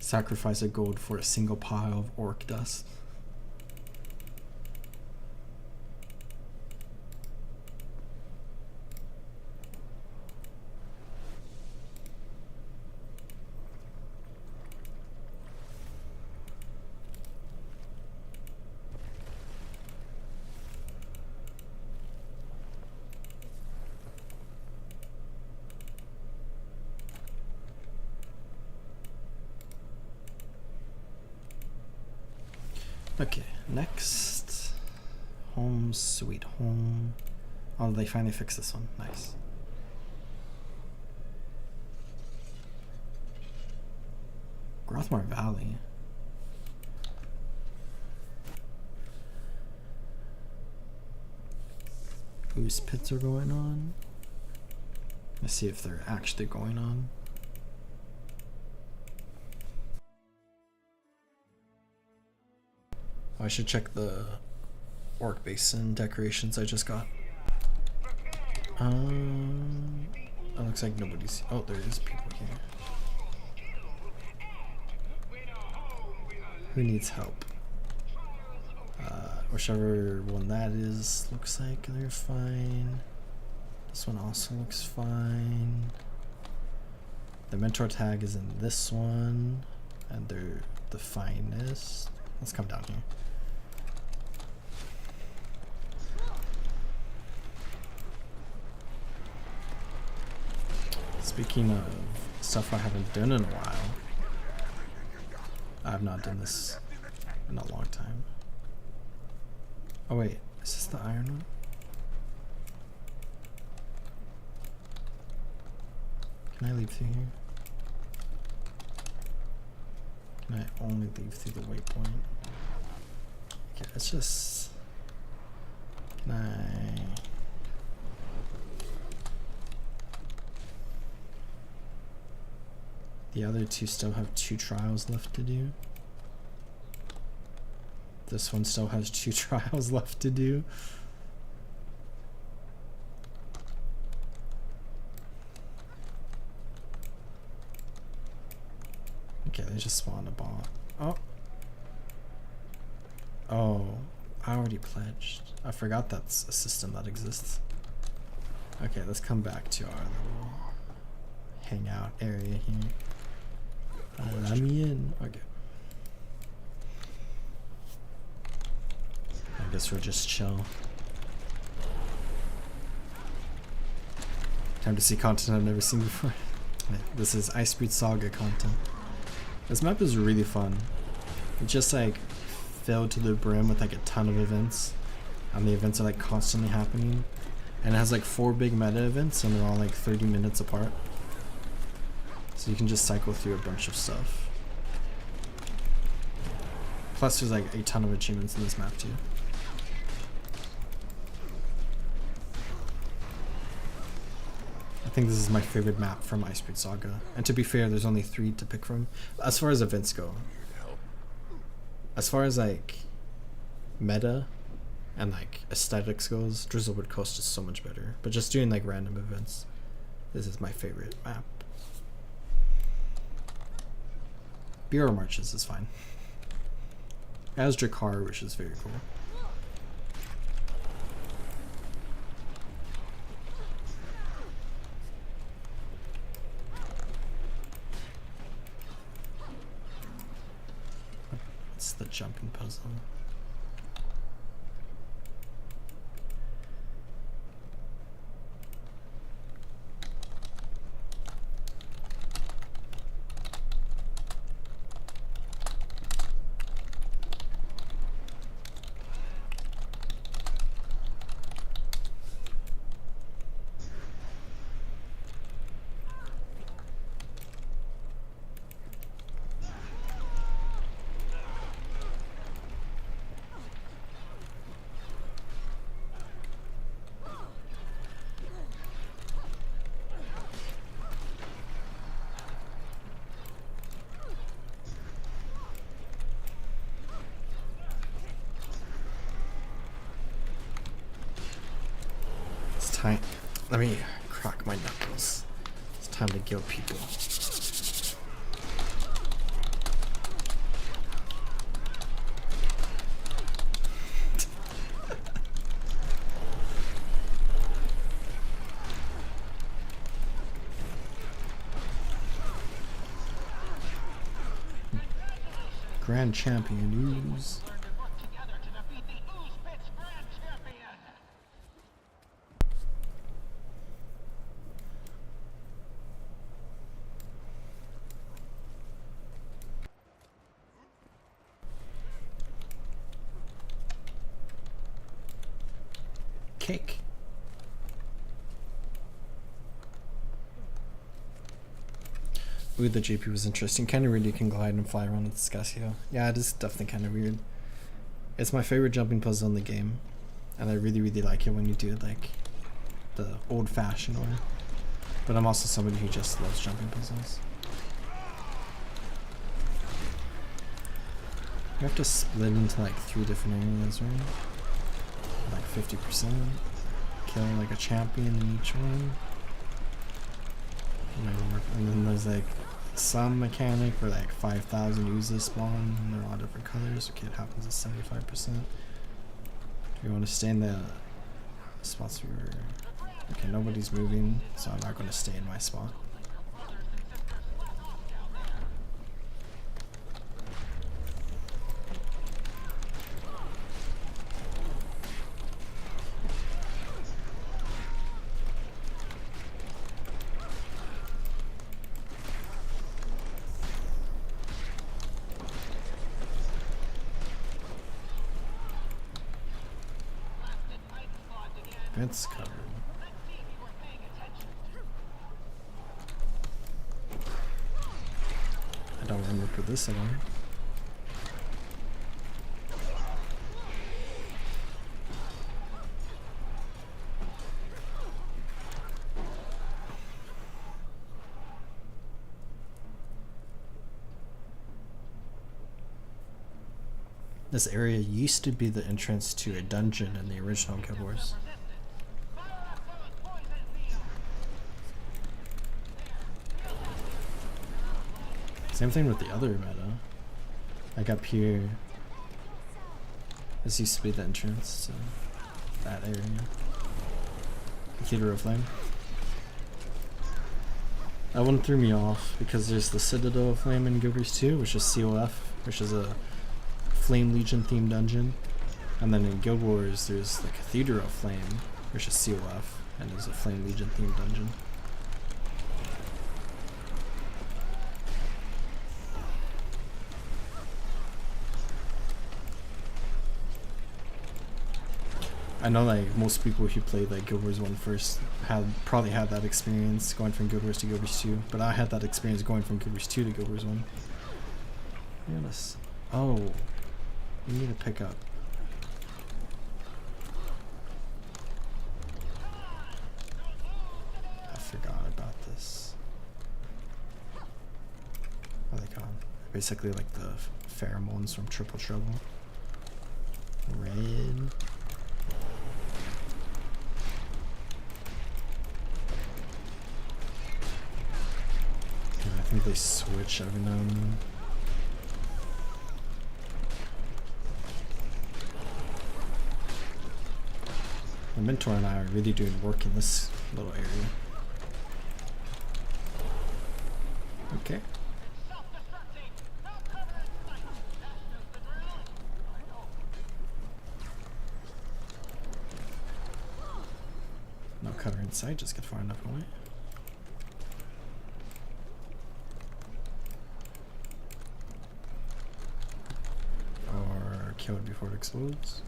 Sacrifice a gold for a single pile of orc dust. Okay, next. Home sweet home. Oh, they finally fixed this one. Nice. Grothmar Valley. Whose pits are going on? Let's see if they're actually going on. I should check the Orc Basin decorations I just got. It looks like nobody's. Oh, there is people here. Who needs help? Whichever one that is looks like they're fine. This one also looks fine. The mentor tag is in this one, and they're the finest. Let's come down here. Speaking of stuff I haven't done in a while, I have not done this in a long time. Oh wait, is this the iron one? Can I leave through here? Can I only leave through the waypoint? Okay, let's just... Can I... The other two still have 2 trials left to do. This one still has 2 trials left to do. Okay, they just spawned a bot. Oh. Oh, I already pledged. I forgot that's a system that exists. Okay, let's come back to our little hangout area here. Let me in. Okay. I guess we'll just chill. Time to see content I've never seen before. This is Icebreed Saga content. This map is really fun. It's just like filled to the brim with like a ton of events. And the events are like constantly happening. And it has like 4 big meta events and they're all like 30 minutes apart. So you can just cycle through a bunch of stuff. Plus there's like a ton of achievements in this map too. I think this is my favorite map from Icebreed Saga. And to be fair, there's only 3 to pick from. As far as events go. As far as like meta and like aesthetics goes, Drizzlewood Coast is so much better. But just doing like random events, this is my favorite map. Bureau Marches is fine. As Drakkar, which is very cool. That's the jumping puzzle. Time. Let me crack my knuckles. It's time to kill people. Grand Champion Ooze. Cake. Ooh, the JP was interesting. Kind of weird you can glide and fly around with Scasio. Yeah, it is definitely kind of weird. It's my favorite jumping puzzle in the game. And I really, really like it when you do it like the old-fashioned way. But I'm also somebody who just loves jumping puzzles. You have to split into like 3 different areas, right? Like 50%, kill like a champion in each one, and then there's like some mechanic where like 5,000 oozes spawn and they're all different colors. Okay, it happens at 75%. Do you want to stay in the spots we were? Okay, nobody's moving, so I'm not going to stay in my spot. It's covered. I don't remember for this at all. This area used to be the entrance to a dungeon in the original Guild Wars. Same thing with the other meta. Like up here, this used to be the entrance to that area. Theater of Flame. That one threw me off because there's the Citadel of Flame in Guild Wars 2, which is COF, which is a Flame Legion themed dungeon. And then in Guild Wars there's the Cathedral of Flame, which is COF, and is a Flame Legion themed dungeon. I know like most people who played like Guild Wars 1 first probably had that experience going from Guild Wars to Guild Wars 2, but I had that experience going from Guild Wars 2 to Guild Wars 1. Yes. Oh, we need to pick up. I forgot about this. What are they called? Basically like the pheromones from Triple Trouble. Red. I think they switch every now and then. The mentor and I are really doing work in this little area. Okay. inside just get far enough away. Or kill it before it explodes.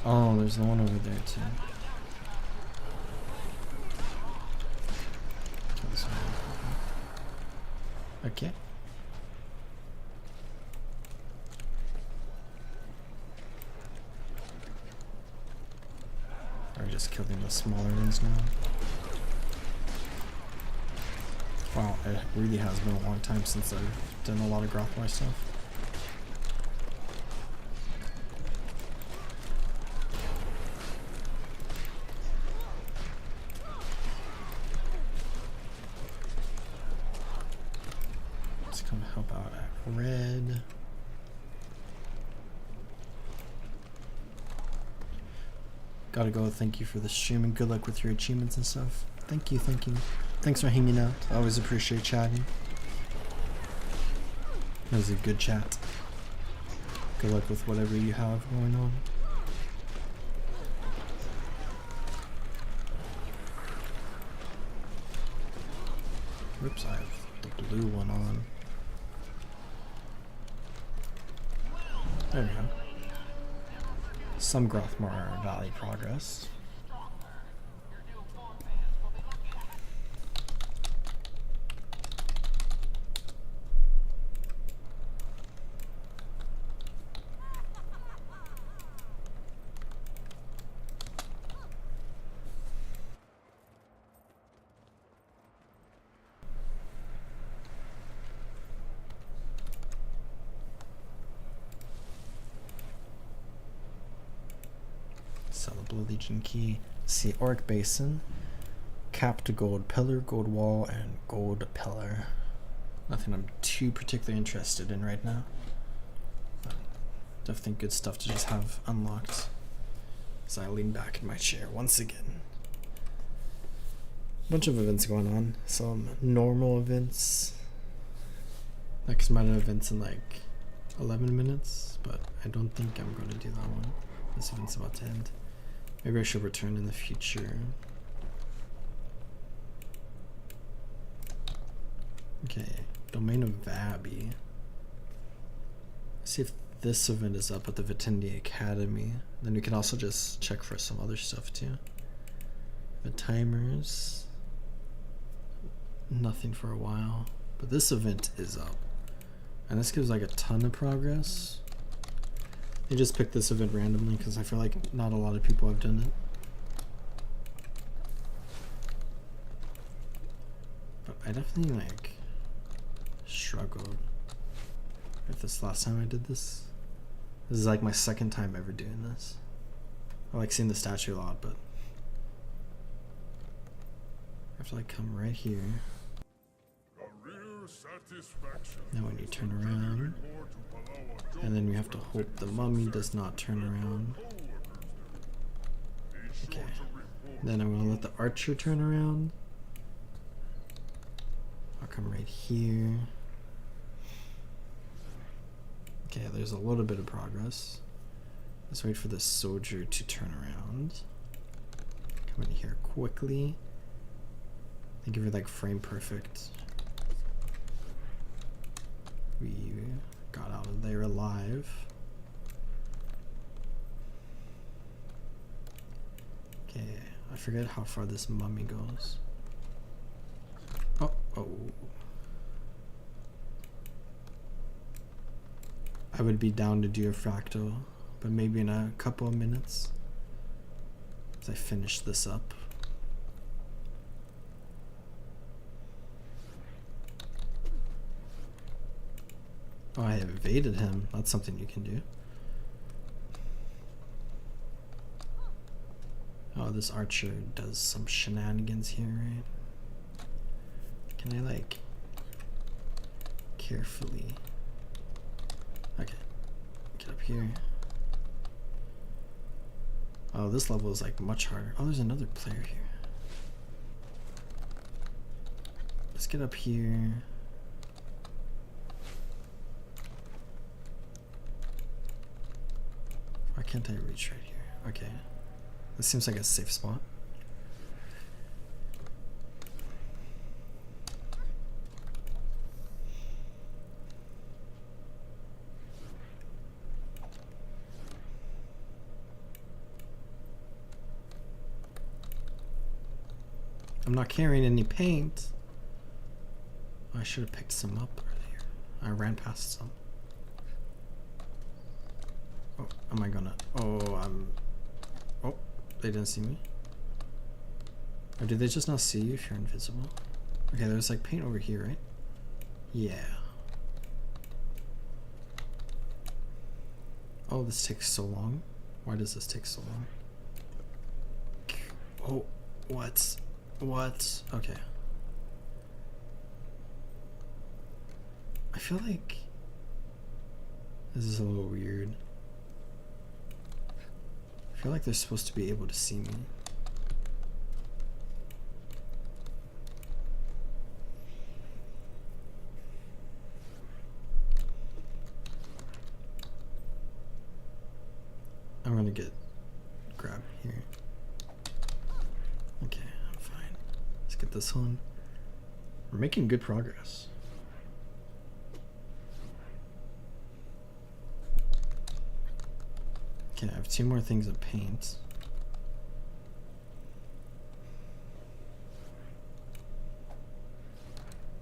Oh, there's the one over there too. Kill this one. Okay. Or just killing the smaller ones now. Wow, it really has been a long time since I've done a lot of Grothmore stuff. Let's come help out at red. Gotta go. Thank you for the stream and good luck with your achievements and stuff. Thank you, thank you. Thanks for hanging out. I always appreciate chatting. That was a good chat. Good luck with whatever you have going on. Whoops, I have the blue one on. There we go. Some Grothmore Valley progress. Sell the Blue Legion key. See Orc Basin. Capped gold pillar, gold wall, and gold pillar. Nothing I'm too particularly interested in right now. But definitely good stuff to just have unlocked. As I lean back in my chair once again. Bunch of events going on. Some normal events. Next amount of events in like 11 minutes, but I don't think I'm going to do that one. This event's about to end. Maybe I should return in the future. Okay, Domain of Vabby. See if this event is up at the Vitendi Academy. Then we can also just check for some other stuff too. The timers. Nothing for a while. But this event is up. And this gives like a ton of progress. They just picked this event randomly because I feel like not a lot of people have done it. But I definitely like struggled with this last time I did this. This is like my second time ever doing this. I like seeing the statue a lot, but I have to like come right here. Then when you turn around, and then we have to hope the mummy does not turn around. Okay. Then I'm gonna let the archer turn around. I'll come right here. Okay, there's a little bit of progress. Let's wait for the soldier to turn around. Come in here quickly. Think of it like frame perfect. We got out of there alive. Okay, I forget how far this mummy goes. Oh. I would be down to do a fractal, but maybe in a couple of minutes as I finish this up. Oh, I evaded him. That's something you can do. Oh, this archer does some shenanigans here, right? Can I, like, carefully... Okay. Get up here. Oh, this level is, like, much harder. Oh, there's another player here. Let's get up here. can't I reach right here? Okay. This seems like a safe spot. I'm not carrying any paint. I should have picked some up earlier. I ran past some. Oh, am I gonna? Oh, oh, they didn't see me. Or did they just not see you if you're invisible? Okay, there's like paint over here, right? Yeah. Oh, this takes so long. Why does this take so long? Oh, what? What? Okay. I feel like this is a little weird. I feel like they're supposed to be able to see me. I'm gonna get grab here. Okay, I'm fine. Let's get this one. We're making good progress. Okay, I have 2 more things of paint.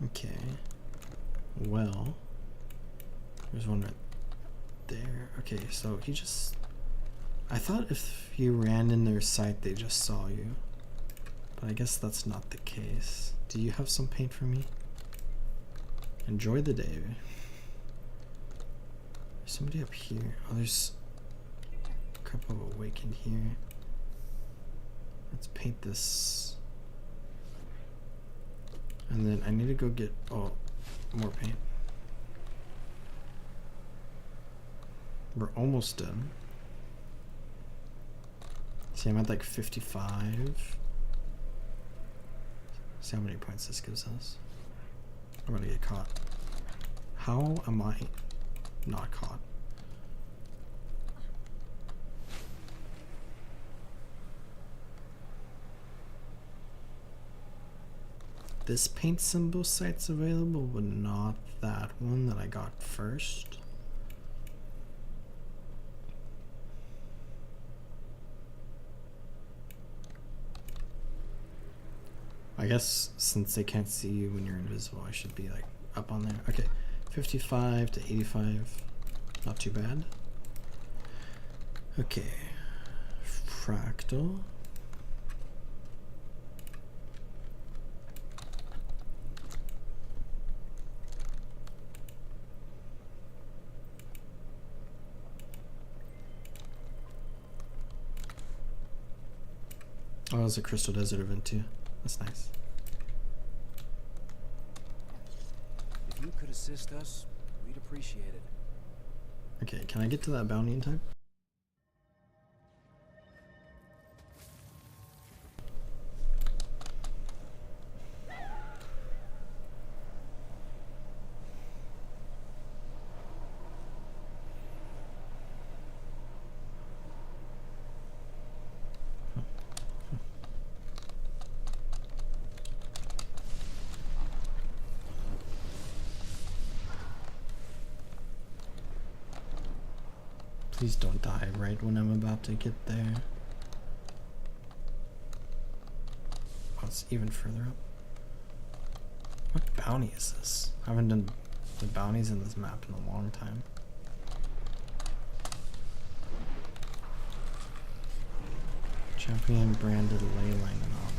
Okay. Well, there's one right there. Okay, so he just... I thought if you ran in their sight, they just saw you. But I guess that's not the case. Do you have some paint for me? Enjoy the day. There's somebody up here. Oh, there's a couple of awakened here. Let's paint this. And then I need to go get, oh, more paint. We're almost done. See, I'm at like 55. See how many points this gives us. I'm gonna get caught. How am I not caught? This paint symbol site's available, but not that one that I got first. I guess since they can't see you when you're invisible, I should be like up on there. Okay, 55 to 85, not too bad. Okay, fractal. Oh, there's a crystal desert event too. That's nice. If you could assist us, we'd appreciate it. Okay, can I get to that bounty in time? Please don't die right when I'm about to get there. Oh, it's even further up. What bounty is this? I haven't done the bounties in this map in a long time. Champion branded ley line anomaly.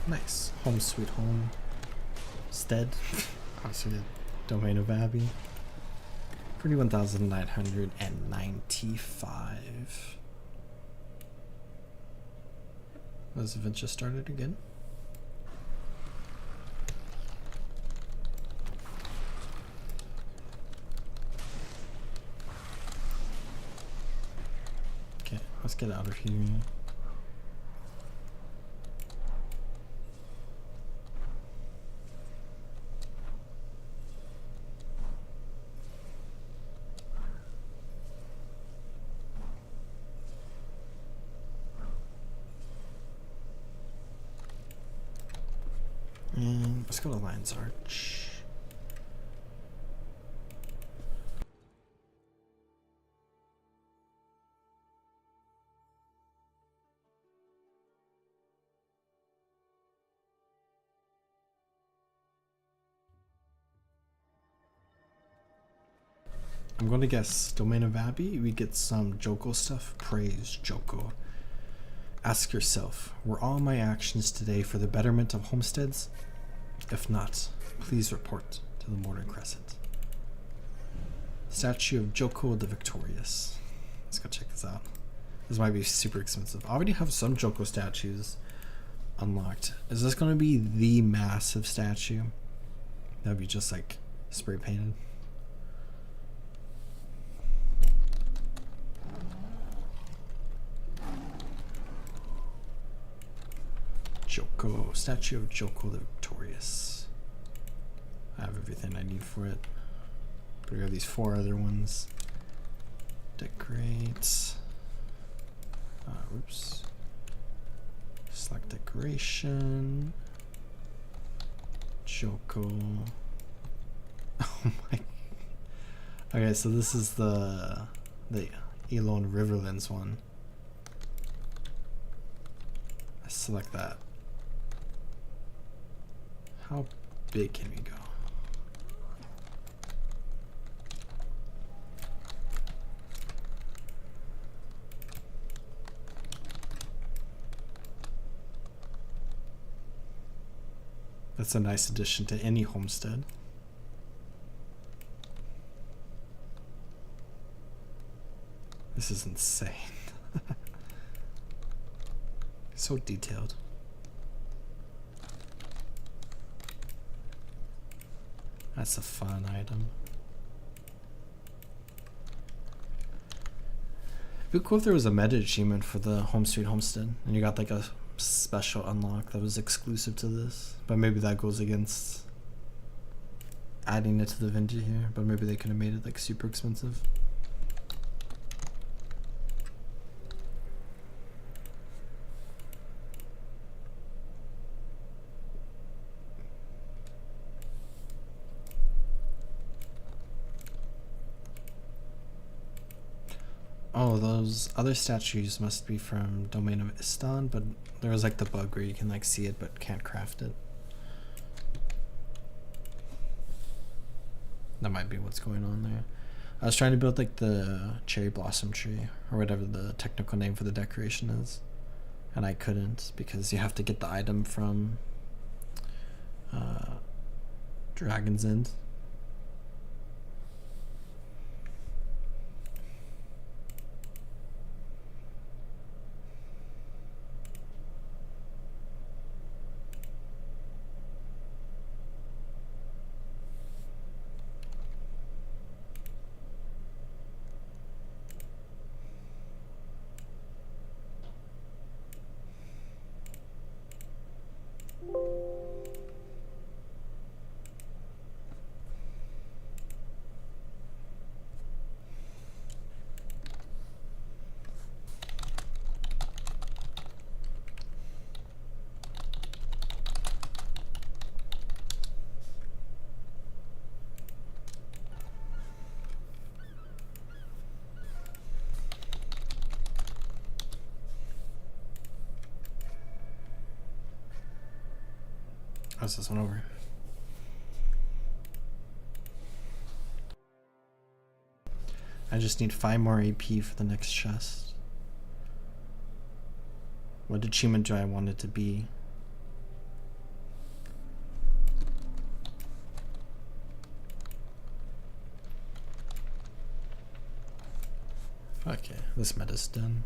Nice. Home sweet home. Stead. Obviously the domain of Abbey. 41,995. This event just started again. Okay, let's get out of here. And let's go to Lion's Arch. I'm going to guess Domain of Abbey. We get some Joko stuff. Praise Joko. Ask yourself, were all my actions today for the betterment of homesteads? If not, please report to the Mortar Crescent. Statue of Joko the Victorious. Let's go check this out. This might be super expensive. I already have some Joko statues unlocked. Is this going to be the massive statue? That'd be just like spray painted. Joko, statue of Joko the Victorious. I have everything I need for it. But we have these 4 other ones. Decorate. Oops. Select decoration. Joko. Oh my. Okay, so this is the Elon Riverlands one. I select that. How big can we go? That's a nice addition to any homestead. This is insane. So detailed. That's a fun item. It'd be cool if there was a meta achievement for the Home Sweet Homestead and you got like a special unlock that was exclusive to this. But maybe that goes against adding it to the vendor here. But maybe they could have made it like super expensive. Oh, those other statues must be from Domain of Istan, but there was like the bug where you can like see it but can't craft it. That might be what's going on there. I was trying to build like the cherry blossom tree or whatever the technical name for the decoration is, and I couldn't because you have to get the item from Dragon's End. How's this one over? I just need 5 more AP for the next chest. What achievement do I want it to be? This meta's done.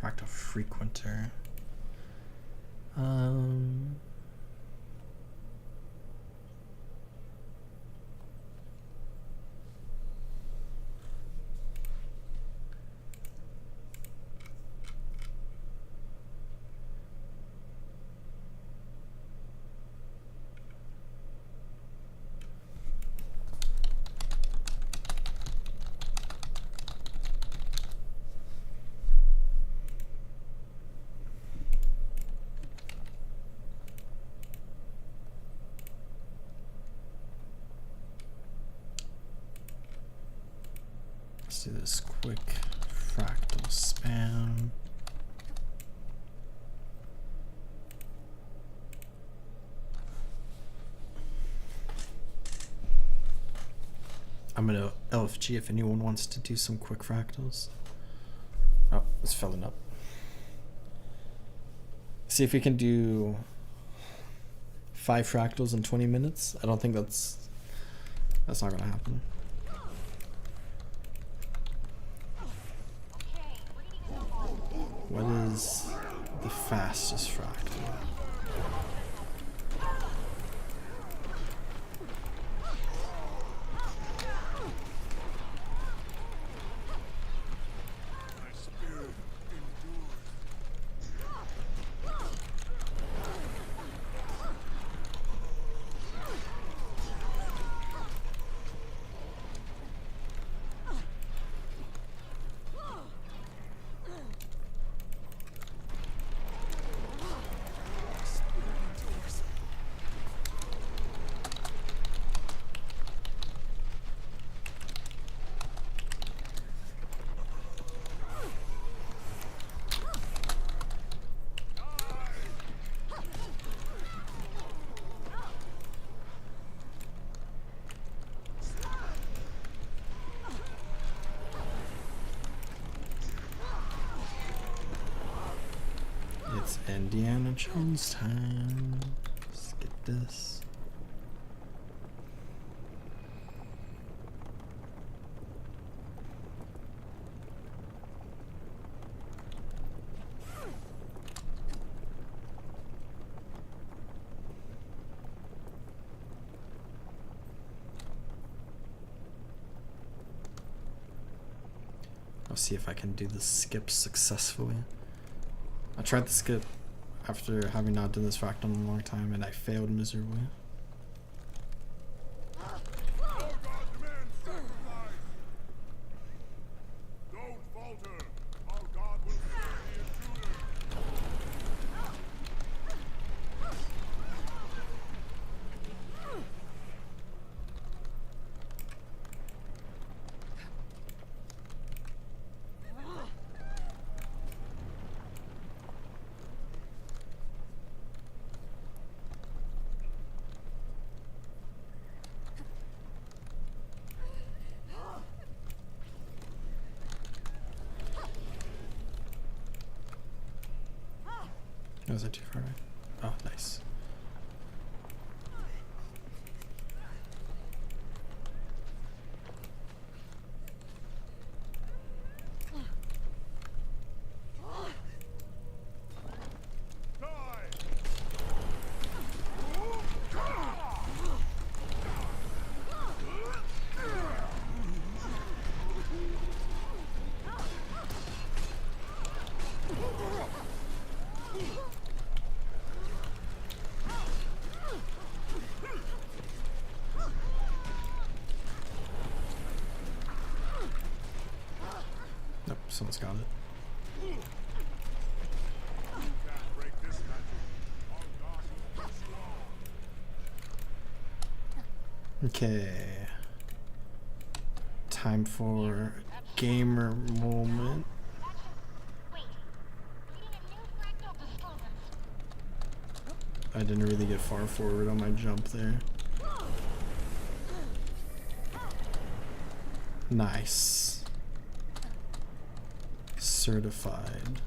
Fractal frequenter. Let's do this quick fractal spam. I'm gonna LFG if anyone wants to do some quick fractals. Oh, it's filling up. See if we can do 5 fractals in 20 minutes. I don't think that's not gonna happen. What is the fastest fractal? My spirit endures. It's Indiana Jones time. Let's get this. I'll see if I can do the skip successfully. I tried the skip after having not done this fractal in a long time and I failed miserably. Our God demands sacrifice. Don't falter. Our God will slay the intruder. Was it too far away? Oh, nice. someone's got it. You can't break this magic. Our God will push you all. Okay. Time for gamer moment. Wait. Reading a new fractal disturbance. I didn't really get far forward on my jump there. Nice. Certified.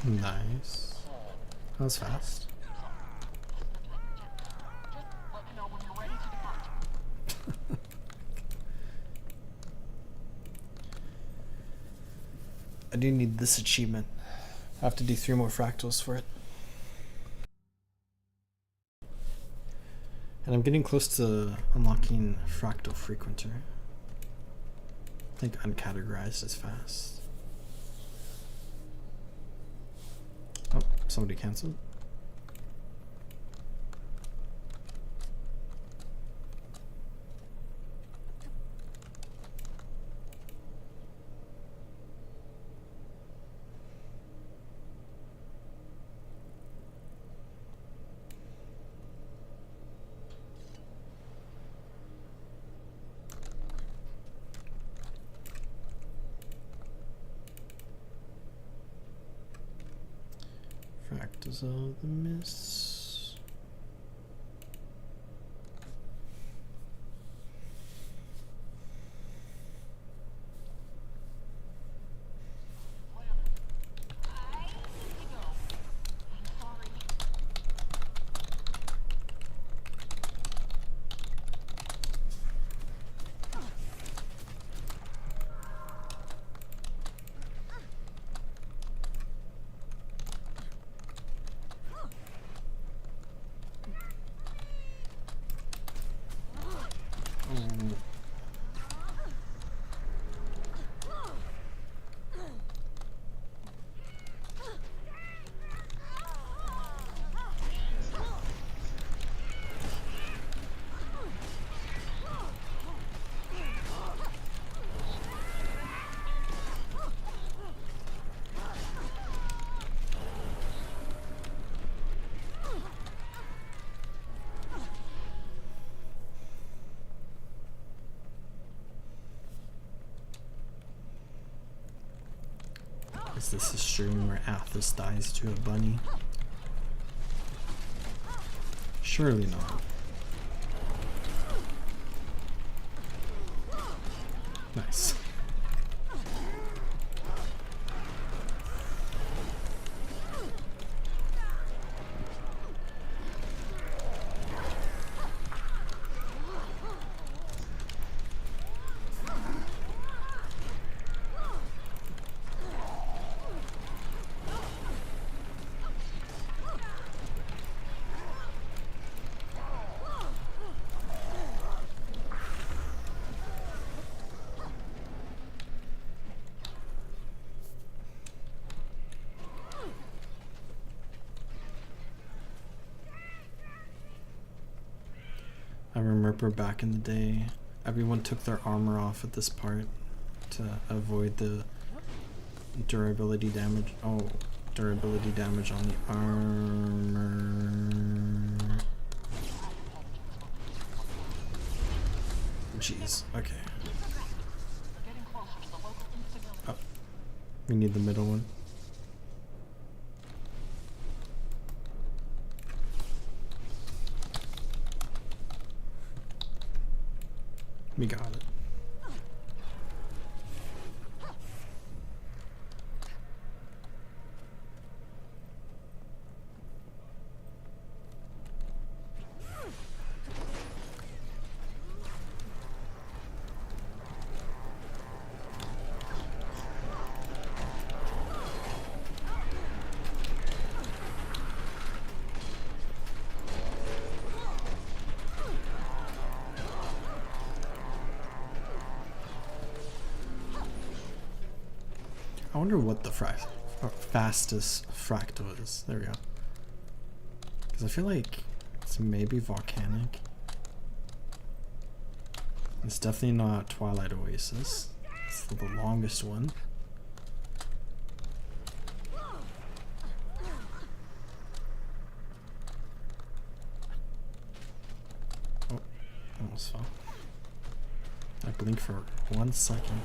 Nice. That was fast. I do need this achievement. I have to do 3 more fractals for it. And I'm getting close to unlocking fractal frequenter. I think uncategorized is fast. Oh, somebody canceled. Fractals of the Mist. Is this a stream where Athos dies to a bunny? Surely not. Nice. I remember back in the day, everyone took their armor off at this part to avoid the durability damage. Oh, durability damage on the armor. Jeez, okay. Oh, we need the middle one. We got it. I wonder what the fastest fractal is. There we go. Because I feel like it's maybe volcanic. It's definitely not Twilight Oasis. It's the longest one. Oh, almost fell. I blinked for 1 second.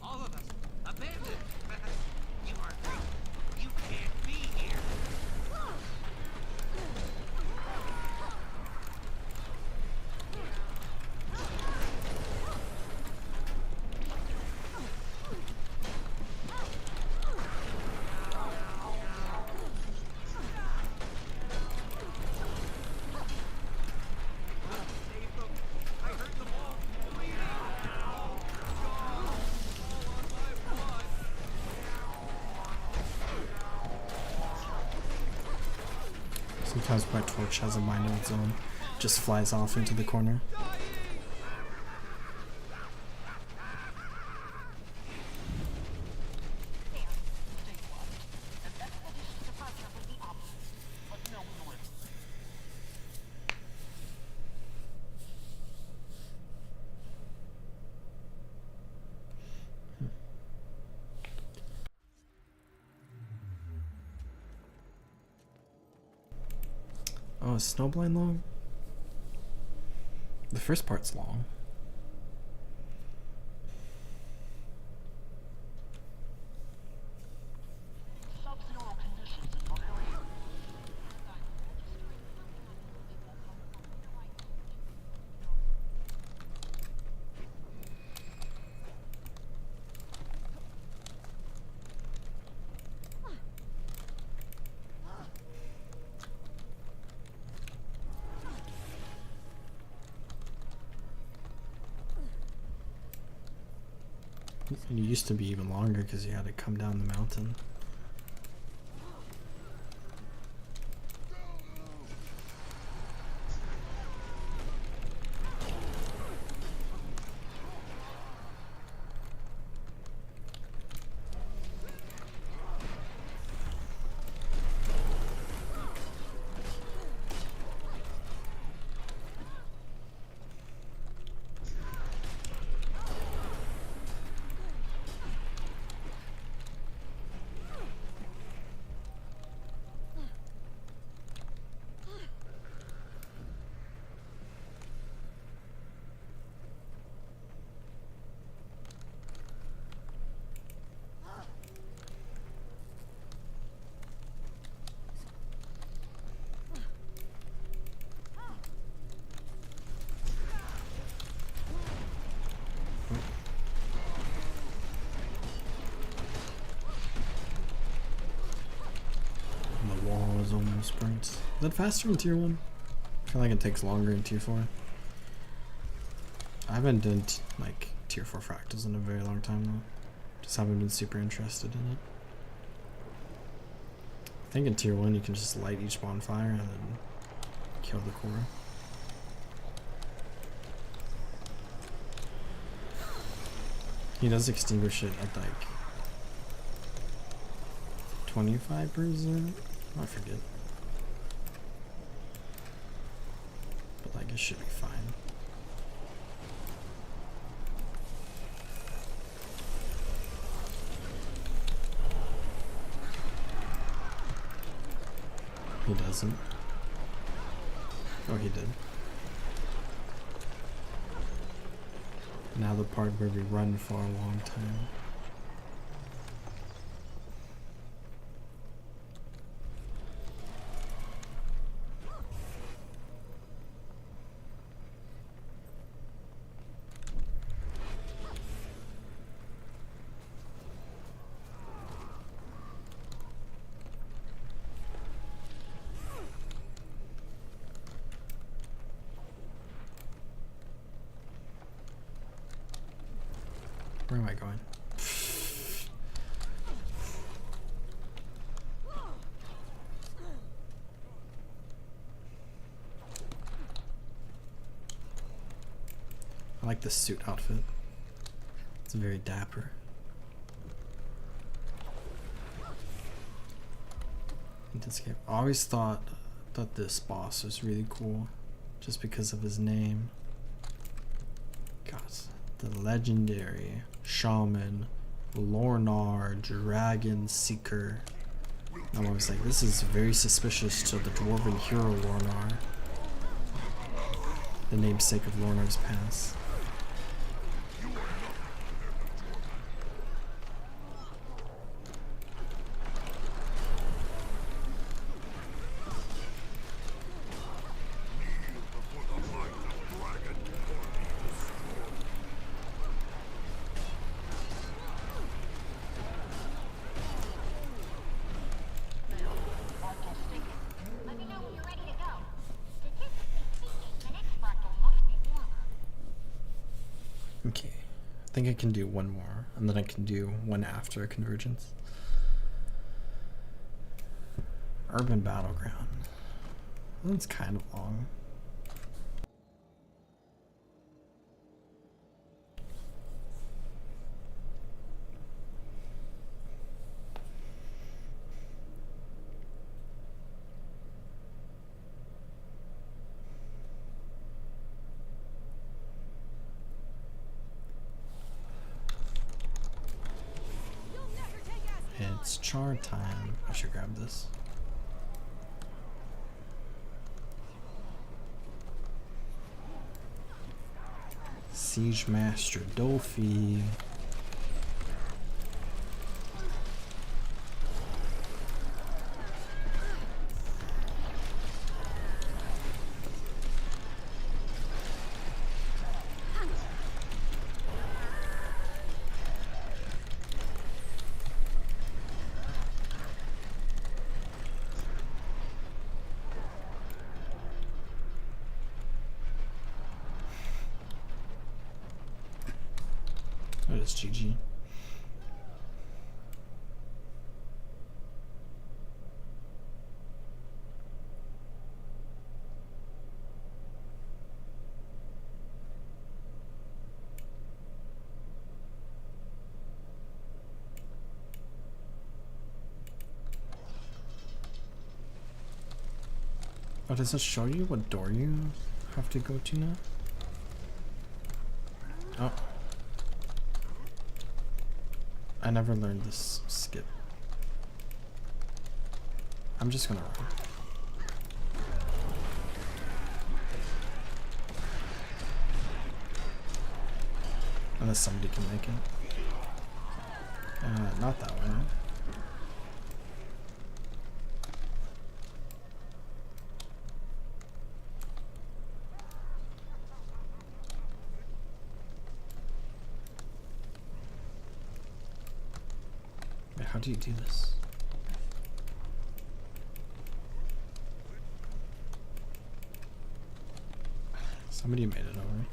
All of us abandoned. You are free. You can't be here. Save them. I heard them all. Sometimes my torch has a mind of its own. Just flies off into the corner. Oh, is Snowblind long? The first part's long. And it used to be even longer because you had to come down the mountain. Is that faster in tier 1? I feel like it takes longer in tier 4. I haven't done like tier 4 fractals in a very long time though. Just haven't been super interested in it. I think in tier 1 you can just light each bonfire and then kill the core. He does extinguish it at like 25%? I forget. But like it should be fine. He doesn't. Oh, he did. Now the part where we run for a long time. Where am I going? I like the suit outfit. It's very dapper. I always thought that this boss was really cool just because of his name. God, the legendary Shaman Lornar Dragon Seeker. I'm always like, this is very suspicious to the dwarven hero Lornar, the namesake of Lornar's Pass. Let me know when you're ready to go. Statistically speaking, the next fractal must be warmer. Okay, I think I can do one more, and then I can do one after Convergence. Urban Battleground. That's kind of long. It's char time. I should grab this. Siege Master Dolphy. Oh, it's GG. Oh, does it show you what door you have to go to now? Oh. I never learned this skip. I'm just gonna run. Unless somebody can make it. Not that one. Wait, how do you do this? Somebody made it over.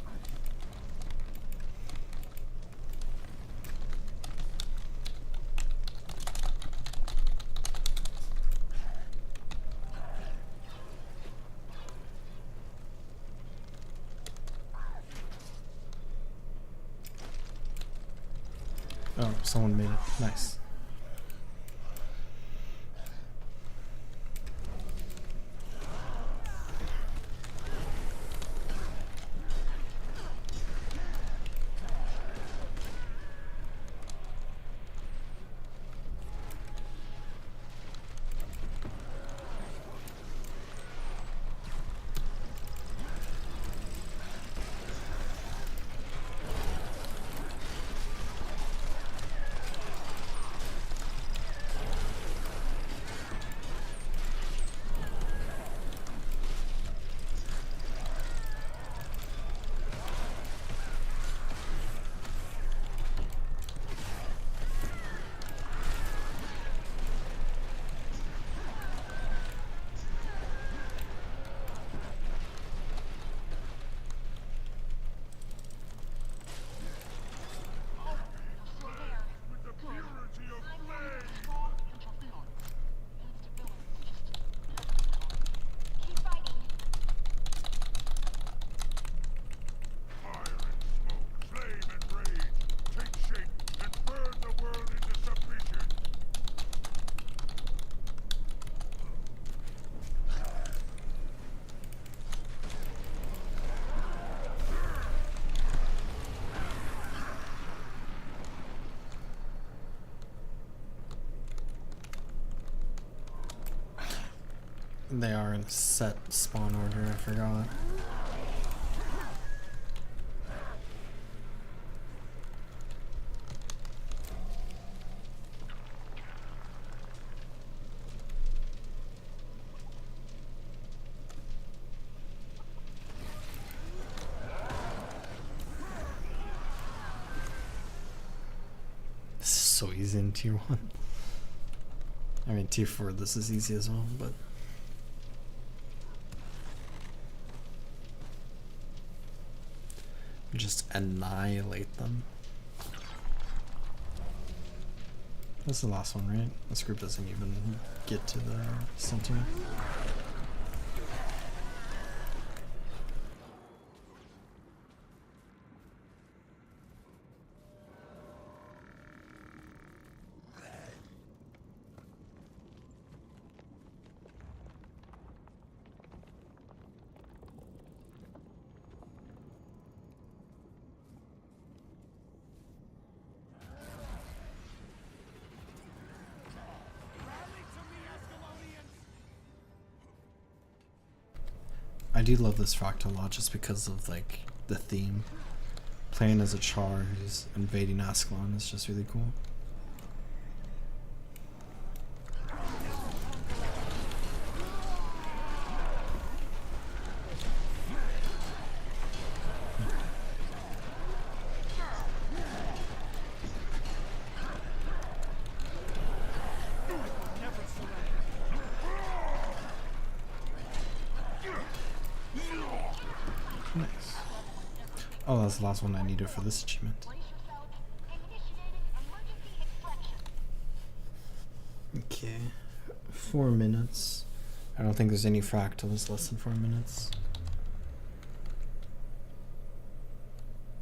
Oh, someone made it. Nice. With the purity of flame! Keep fighting. Fire and smoke, flame and rage, take shape and burn the world into submission! They are in a set spawn order, I forgot. This is so easy in tier 1. I mean, tier 4, this is easy as well, but. Just annihilate them. That's the last one, right? This group doesn't even get to the center. I do love this fractal a lot just because of like the theme. Playing as a char who's invading Ascalon is just really cool. Nice. Oh, that's the last one I needed for this achievement. Okay. 4 minutes. I don't think there's any fractals less than 4 minutes.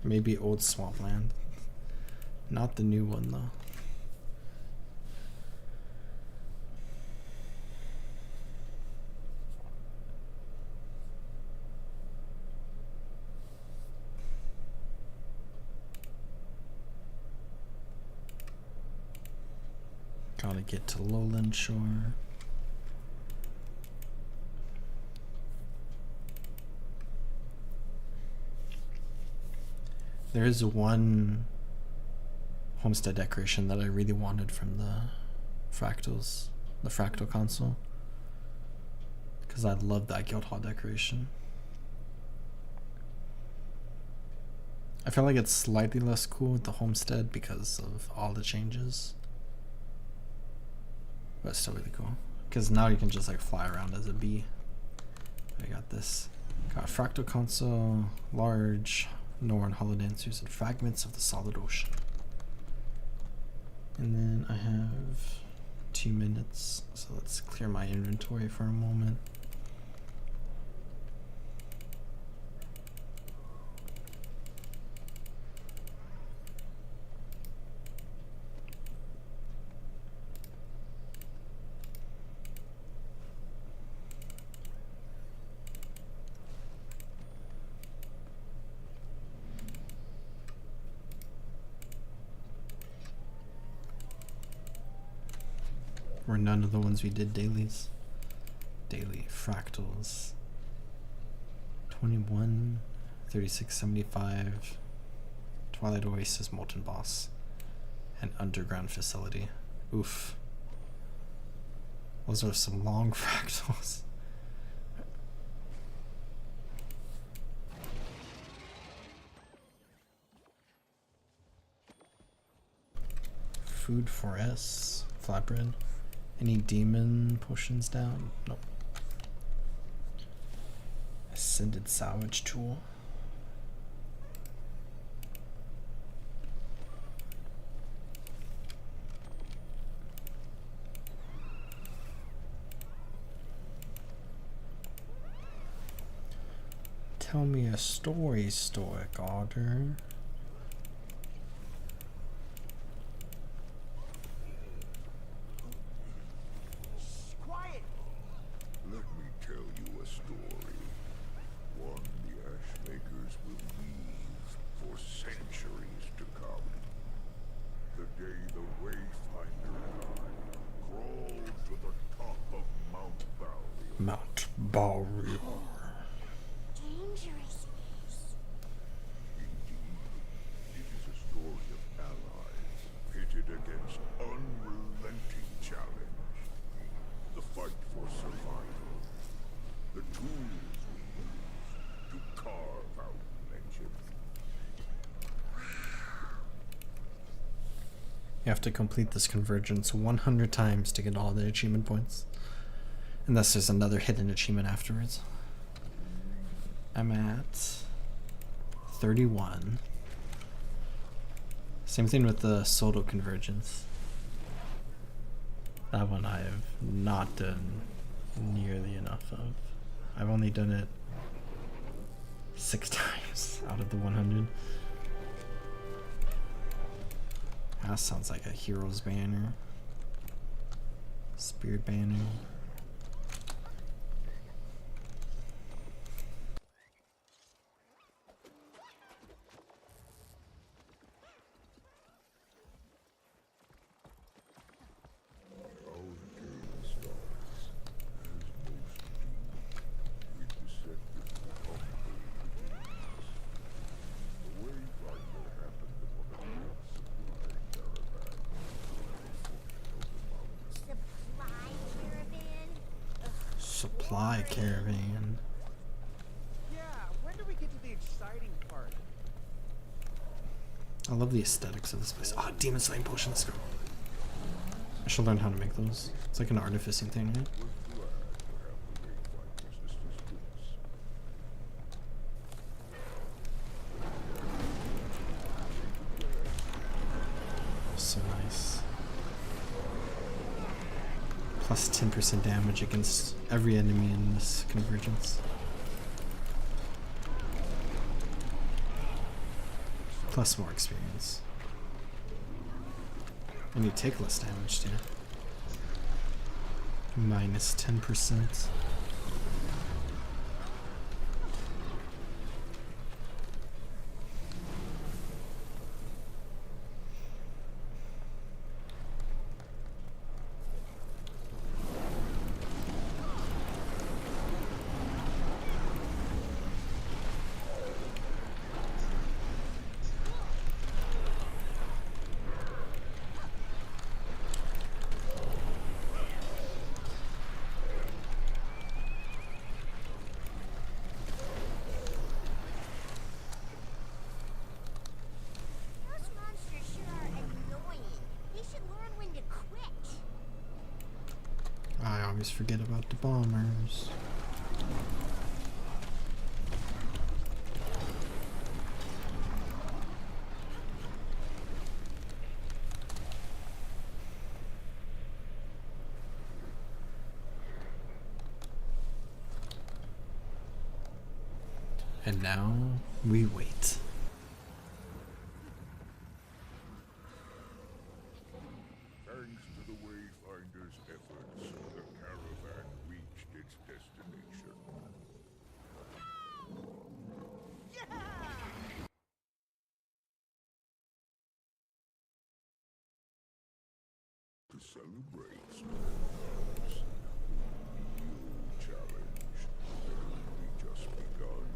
Maybe old swampland. Not the new one though. Gotta get to Lowland Shore. There is one homestead decoration that I really wanted from the fractals, the fractal console, because I love that guild hall decoration. I feel like it's slightly less cool with the homestead because of all the changes. But it's still really cool. Because now you can just like fly around as a bee. I got this car fractal console, large Norn holodancers, and fragments of the solid ocean. And then I have 2 minutes, so let's clear my inventory for a moment. Or none of the ones we did dailies. Daily fractals. 21, 3675, Twilight Oasis Molten Boss, and Underground Facility. Oof. Those are some long fractals. Food for S. Flatbread. Any demon potions down? Nope. Ascended salvage tool. Tell me a story, Stoic Otter. Let me tell you a story. One the Ashmakers will weave for centuries to come. The day the Wayfinder died, crawled to the top of Mount Balliol. Mount Balliol. Dangerous place. Indeed, it is a story of allies pitted against unrelenting challenge. The fight for survival. The tools we use to carve out legend. You have to complete this convergence 100 times to get all the achievement points. Unless there's another hidden achievement afterwards. I'm at 31. Same thing with the Soto convergence. That one I have not done nearly enough of. I've only done it 6 times out of the 100. That sounds like a hero's banner. Spirit banner. Supply caravan. Yeah, when do we get to the exciting part? I love the aesthetics of this place. Ah, demon slaying potion. Let's go. I should learn how to make those. It's like an artificing thing, right? So nice. Plus 10% damage against every enemy in this convergence. Plus more experience. And you take less damage too. Minus 10%. Those monsters sure are annoying. They should learn when to quit. I always forget about the bombers. And now we wait. Thanks to the Wayfinder's efforts, the caravan reached its destination. To celebrate Spartans, new challenge had only just begun.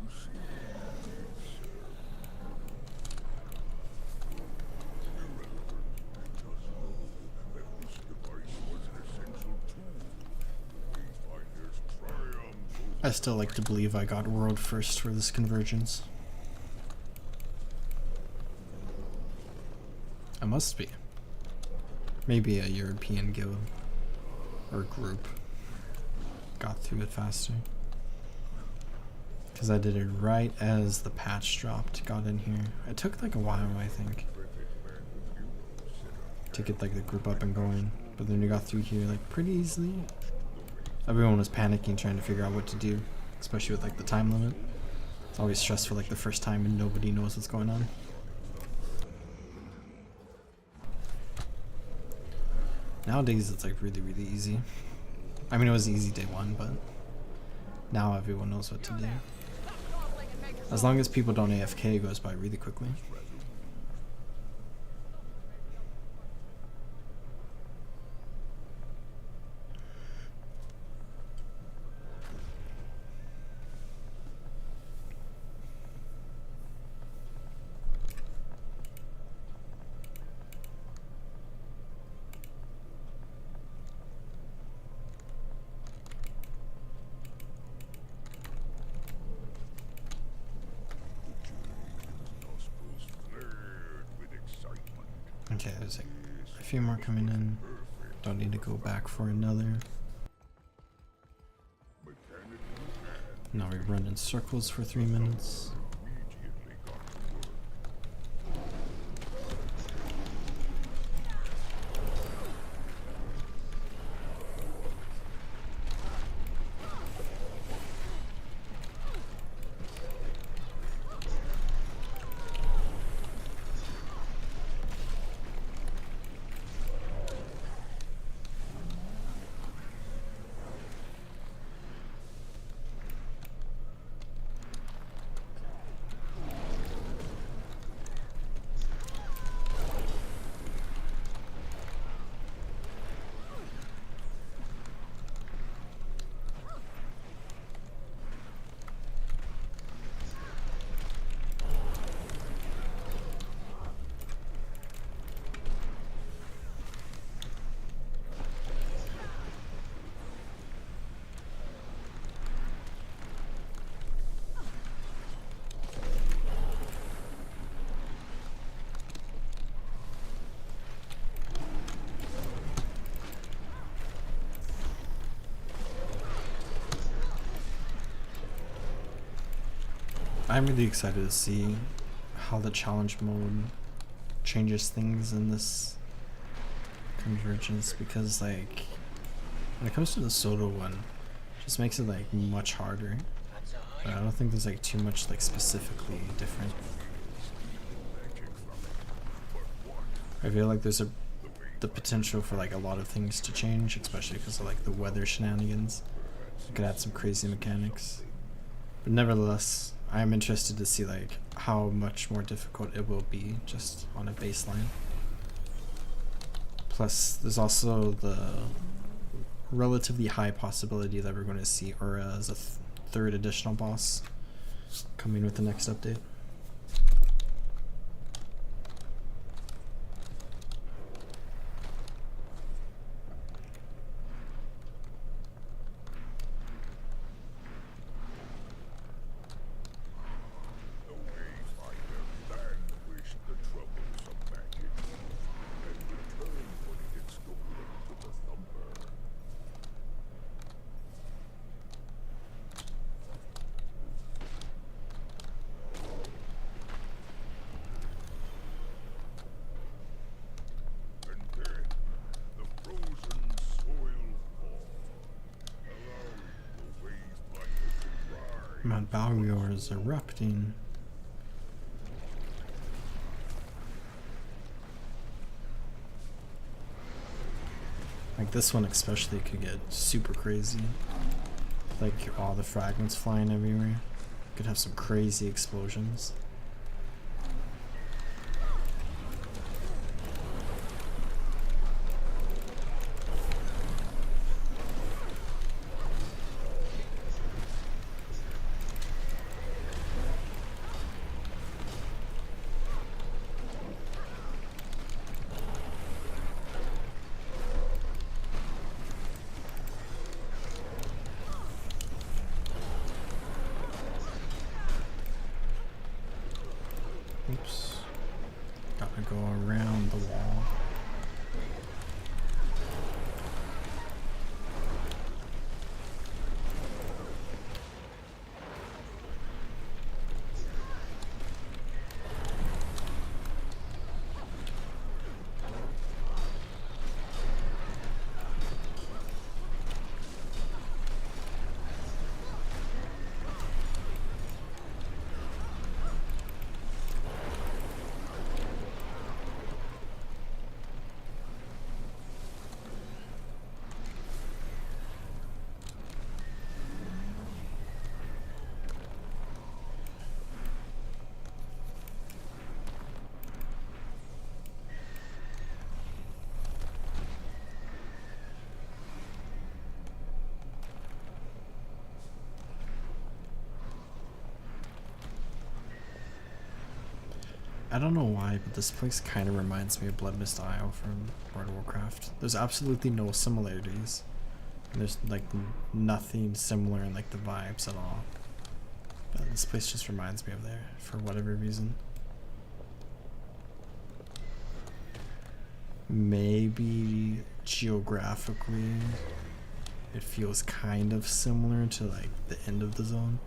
You see, just know that this device was an essential tool in the Wayfinder's triumph I still like to believe I got world first for this convergence. I must be. Maybe a European guild or group got through it faster. Because I did it right as the patch dropped, got in here. It took like a while, I think, to get like the group up and going. But then we got through here like pretty easily. Everyone was panicking, trying to figure out what to do, especially with like the time limit. It's always stressful like the first time and nobody knows what's going on. Nowadays it's like really, really easy. I mean, it was easy day one, but now everyone knows what to do. As long as people don't AFK, it goes by really quickly. nostrils flared with excitement. Okay, there's like a few more coming in. Don't need to go back for another. Mechanically Now we run in circles for 3 minutes. immediately got to work. I'm really excited to see how the challenge mode changes things in this convergence, because like when it comes to the solo one, it just makes it like much harder. But I don't think there's like too much like specifically different. I feel like there's the potential for like a lot of things to change, especially because of like the weather shenanigans. You could add some crazy mechanics. But nevertheless, I am interested to see like how much more difficult it will be just on a baseline. Plus, there's also the relatively high possibility that we're going to see Ura as a third additional boss coming with the next update. The Wayfinder vanquished the troubles of magic and returned what it had stolen to the thumper. Mount Balrior is erupting. Like this one especially could get super crazy. Like all the fragments flying everywhere. Could have some crazy explosions. Oops. Gotta go around the wall. I don't know why, but this place kind of reminds me of Blood Mist Isle from World of Warcraft. There's absolutely no similarities. There's like nothing similar in like the vibes at all. But this place just reminds me of there for whatever reason. Maybe geographically it feels kind of similar to like the end of the zone.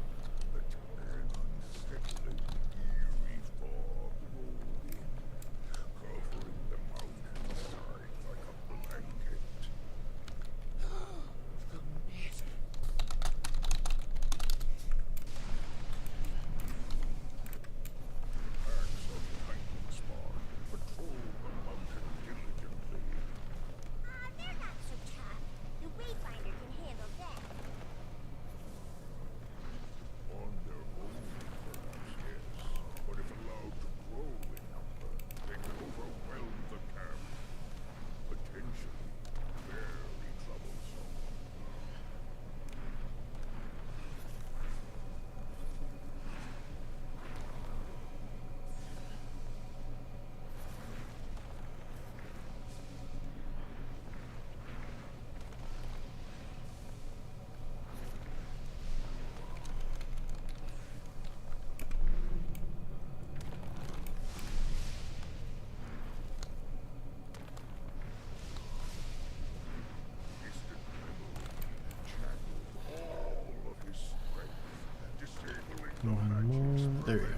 One more. There we go.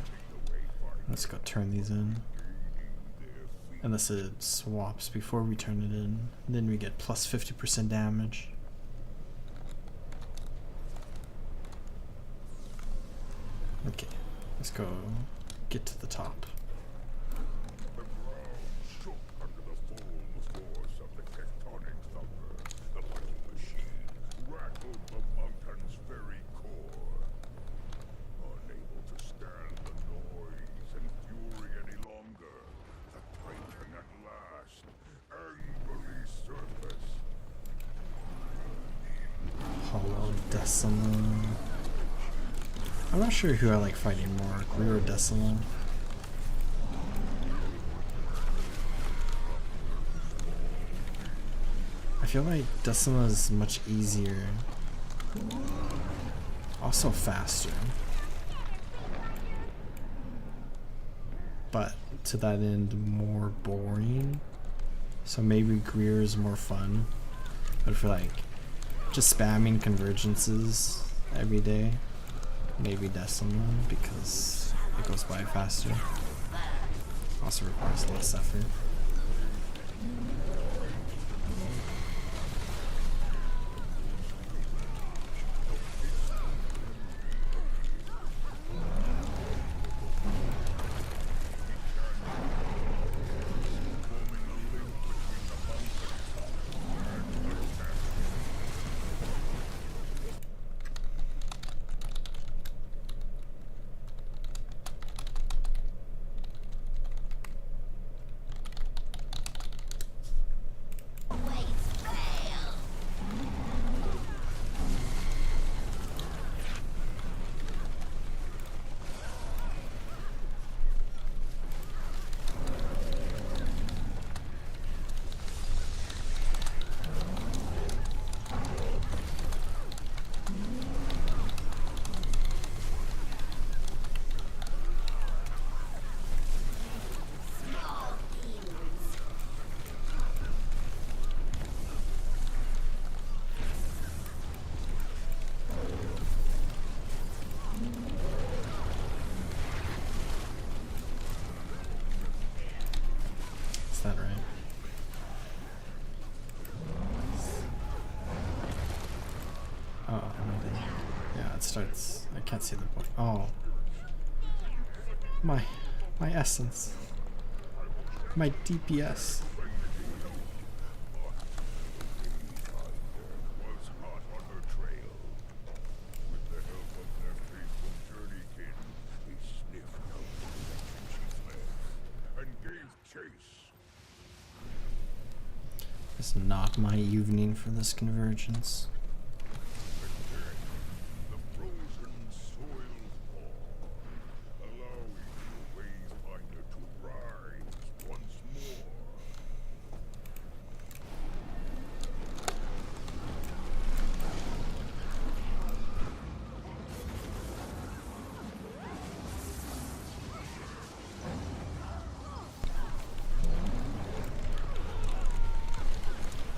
Let's go turn these in. Unless it swaps before we turn it in. Then we get plus 50% damage. Okay, let's go get to the top. The ground shook under the full force of the tectonic thunder. The battle machine rattled the mountain's very core. Unable to stand the noise and fury any longer, the Titan at last angrily surfaced. Hollow Decima. I'm not sure who I like fighting more, Greer or Decima. I feel like Decima is much easier. Also faster. But to that end, more boring. So maybe Greer is more fun. But for like just spamming convergences every day, maybe Decima, because it goes by faster. Also requires less effort. it starts. I can't see the point. Oh. My essence. My DPS. Was hot on her trail. With the help of their faithful journeykin, they sniffed out the direction she fled and gave chase. It's not my evening for this convergence. And then the frozen soil fall, allowing the Wayfinder to rise once more.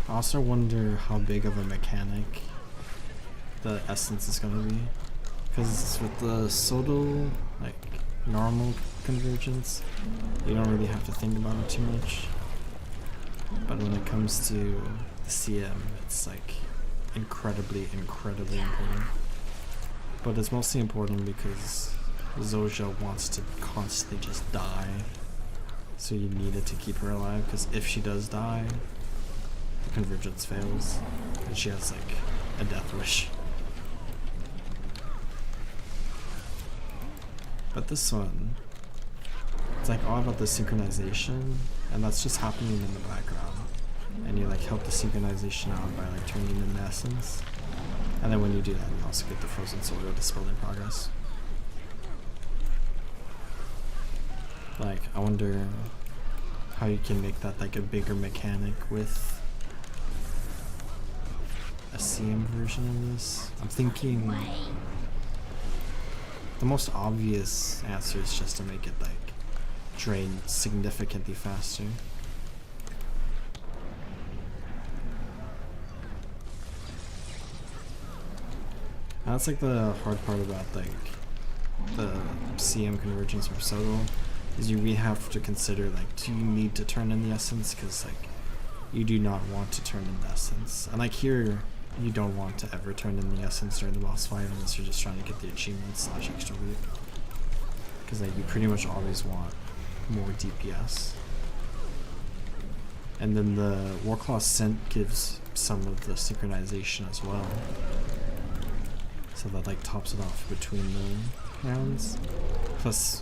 I also wonder how big of a mechanic the essence is gonna be. Because with the Soto, like, normal convergence, you don't really have to think about it too much. But when it comes to the CM, it's like incredibly important. But it's mostly important because Zoja wants to constantly just die. So you need it to keep her alive, because if she does die, the convergence fails. And she has like a death wish. But this one, it's like all about the synchronization, and that's just happening in the background. And you like help the synchronization out by like turning in the essence. And then when you do that, you also get the frozen soil dispelled in progress. Like, I wonder how you can make that like a bigger mechanic with a CM version of this. I'm thinking the most obvious answer is just to make it like drain significantly faster. And that's like the hard part about like the CM convergence from Soto, is you really have to consider like, do you need to turn in the essence? Because like you do not want to turn in the essence, and like here you don't want to ever turn in the essence during the boss fight unless you're just trying to get the achievement / extra loot, because like you pretty much always want more DPS. And then the Warclaw Scent gives some of the synchronization as well, so that like tops it off between the rounds. Plus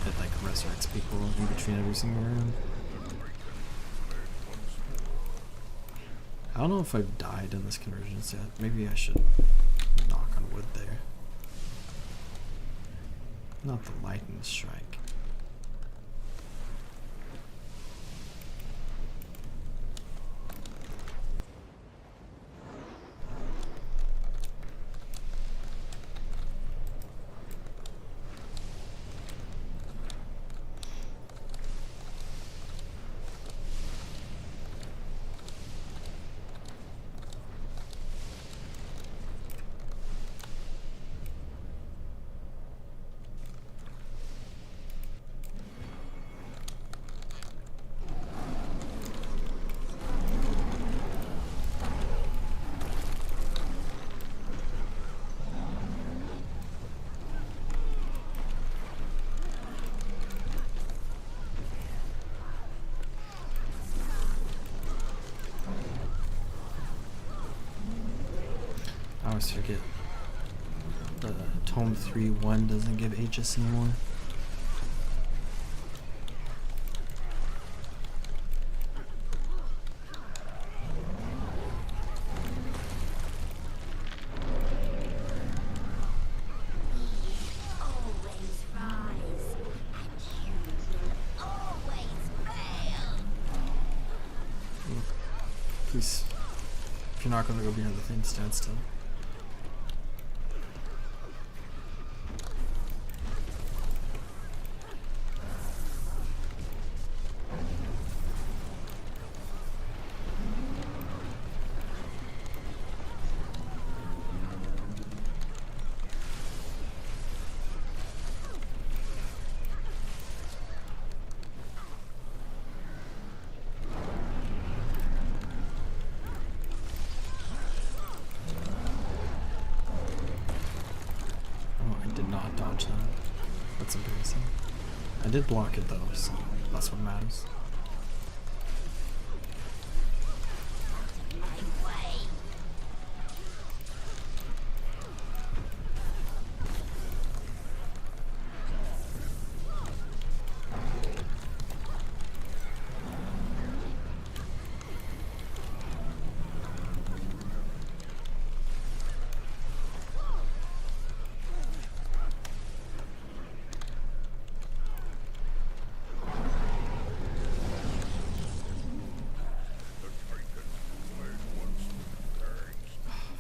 it like resurrects people in between every single round. I don't know if I've died in this convergence yet. Maybe I should knock on wood there. Not the lightning strike. I always forget the Tome 3-1 doesn't give Aegis anymore. Always rise, and you always fail. Please, if you're not going to go behind the thing, stand still. not dodge that. That's embarrassing. I did block it though, so that's what matters. The Titan fled once through tanks.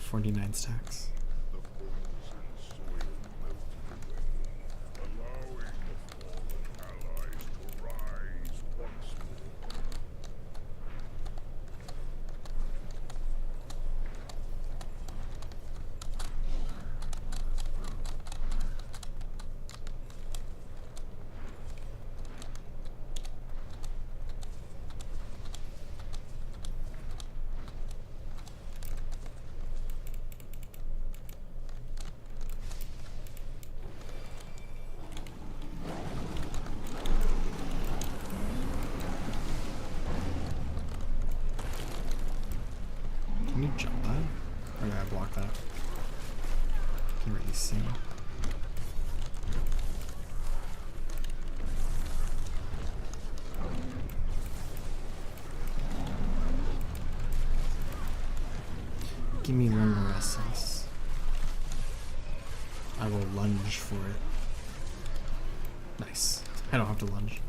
49 stacks. The frozen soil melted away, allowing the fallen allies to rise once more. Can you jump that? Or did I block that? Can't really see. Give me one more essence. I will lunge for it. Nice. I don't have to lunge.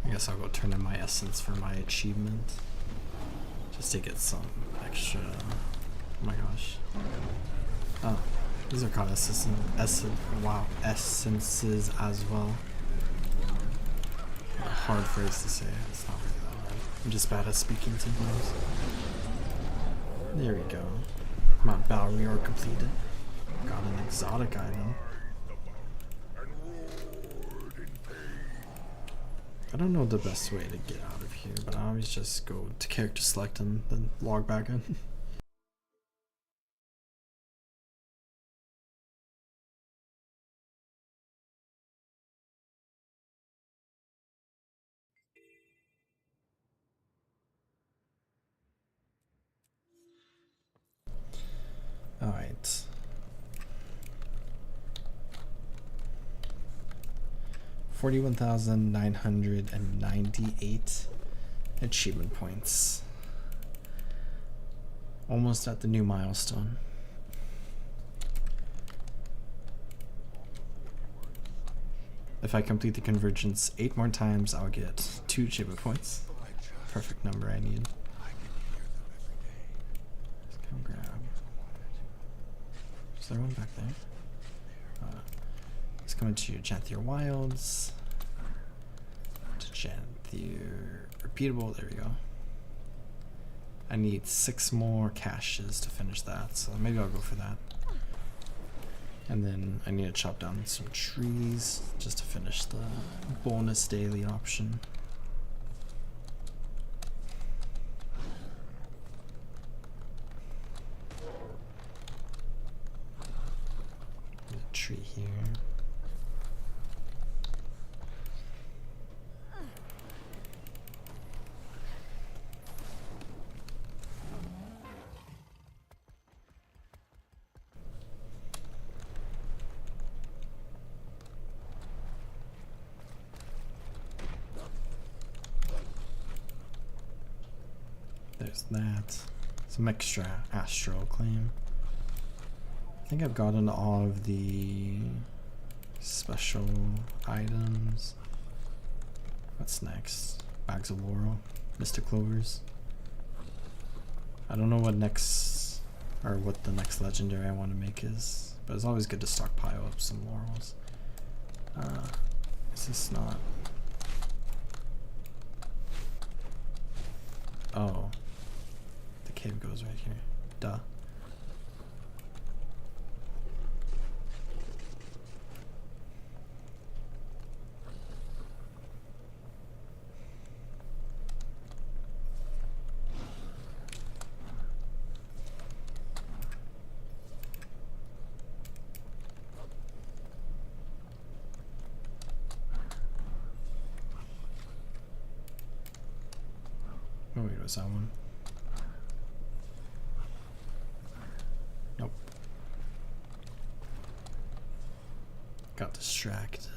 I guess I'll go turn in my essence for my achievement. Just to get some extra. Oh my gosh. Oh, these are called essences as well. A hard phrase to say. It's not really that hard. I'm just bad at speaking sometimes. There we go. Mount Balrior completed. Got an exotic item. I don't know the best way to get out of here, but I always just go to character select and then log back in. Alright. $41,998 achievement points. Almost at the new milestone. If I complete the convergence 8 more times, I'll get 2 achievement points. Perfect number I need. Let's go grab. Is there one back there? Let's come into Janthier Wilds. To Janthier Repeatable, there we go. I need 6 more caches to finish that, so maybe I'll go for that. And then I need to chop down some trees just to finish the bonus daily option. There's a tree here. There's that. Some extra astral claim. I think I've gotten all of the special items. What's next? Bags of laurel, mystic clovers. I don't know what next, or what the next legendary I want to make is, but it's always good to stockpile up some laurels. Is this not? Oh, the cave goes right here. Duh. Oh wait, was that one? Nope. Got distracted.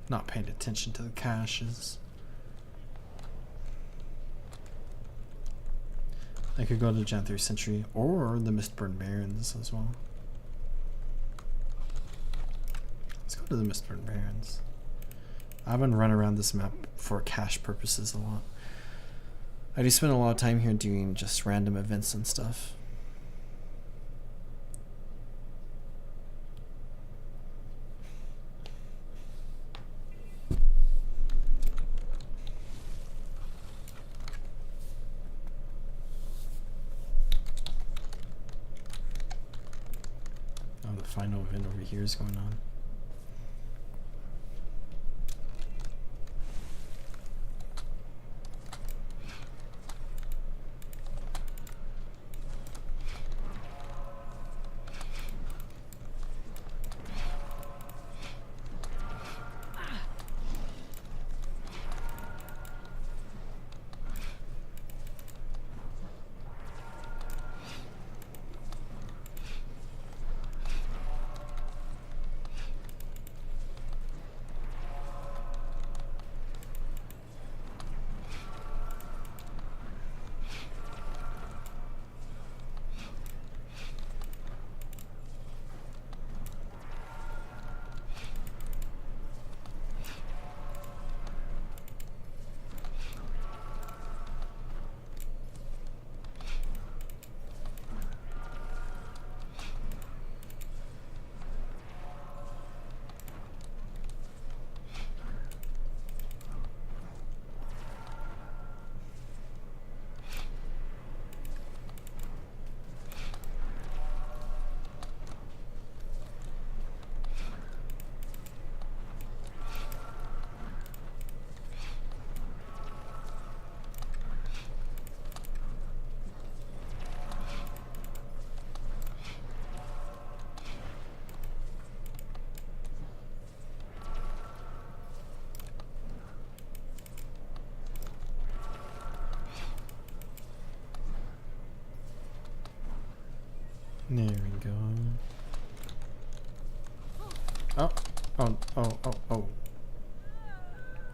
Not paying attention to the caches. I could go to Jan 3 Century or the Mistburn Barrens as well. Let's go to the Mistburn Barrens. I haven't run around this map for cache purposes a lot. I do spend a lot of time here doing just random events and stuff. Oh, the final event over here is going on. There we go. Oh.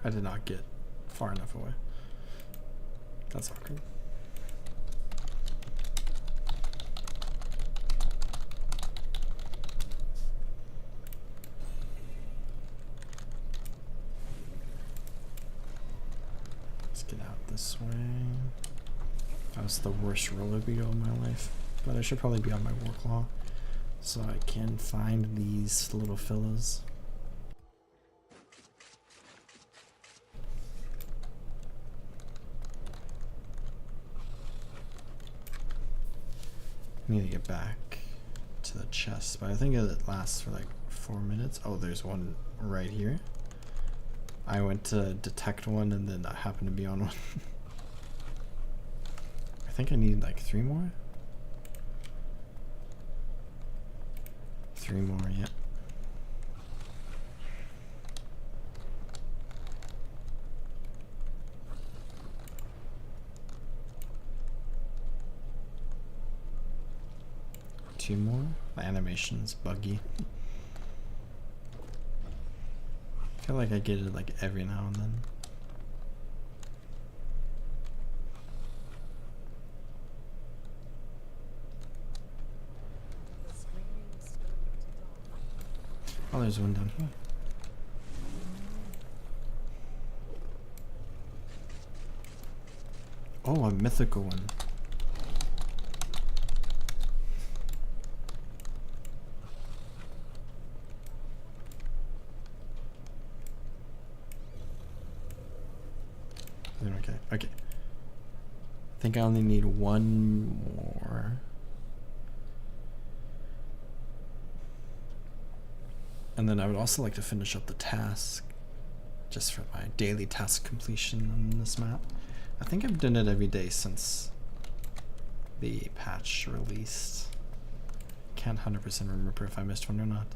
I did not get far enough away. That's awkward. Let's get out this way. That was the worst roller beetle of my life. But I should probably be on my Warclaw so I can find these little fellows. I need to get back to the chest, but I think it lasts for like 4 minutes. Oh, there's one right here. I went to detect one and then I happened to be on one. I think I need like 3 more. 3 more, yeah. Two more. The animation's buggy. I feel like I get it like every now and then. Oh, there's one down here. Oh, a mythical one. Okay, okay. I think I only need one more. And then I would also like to finish up the task, just for my daily task completion on this map. I think I've done it every day since the patch released. Can't 100% remember if I missed one or not.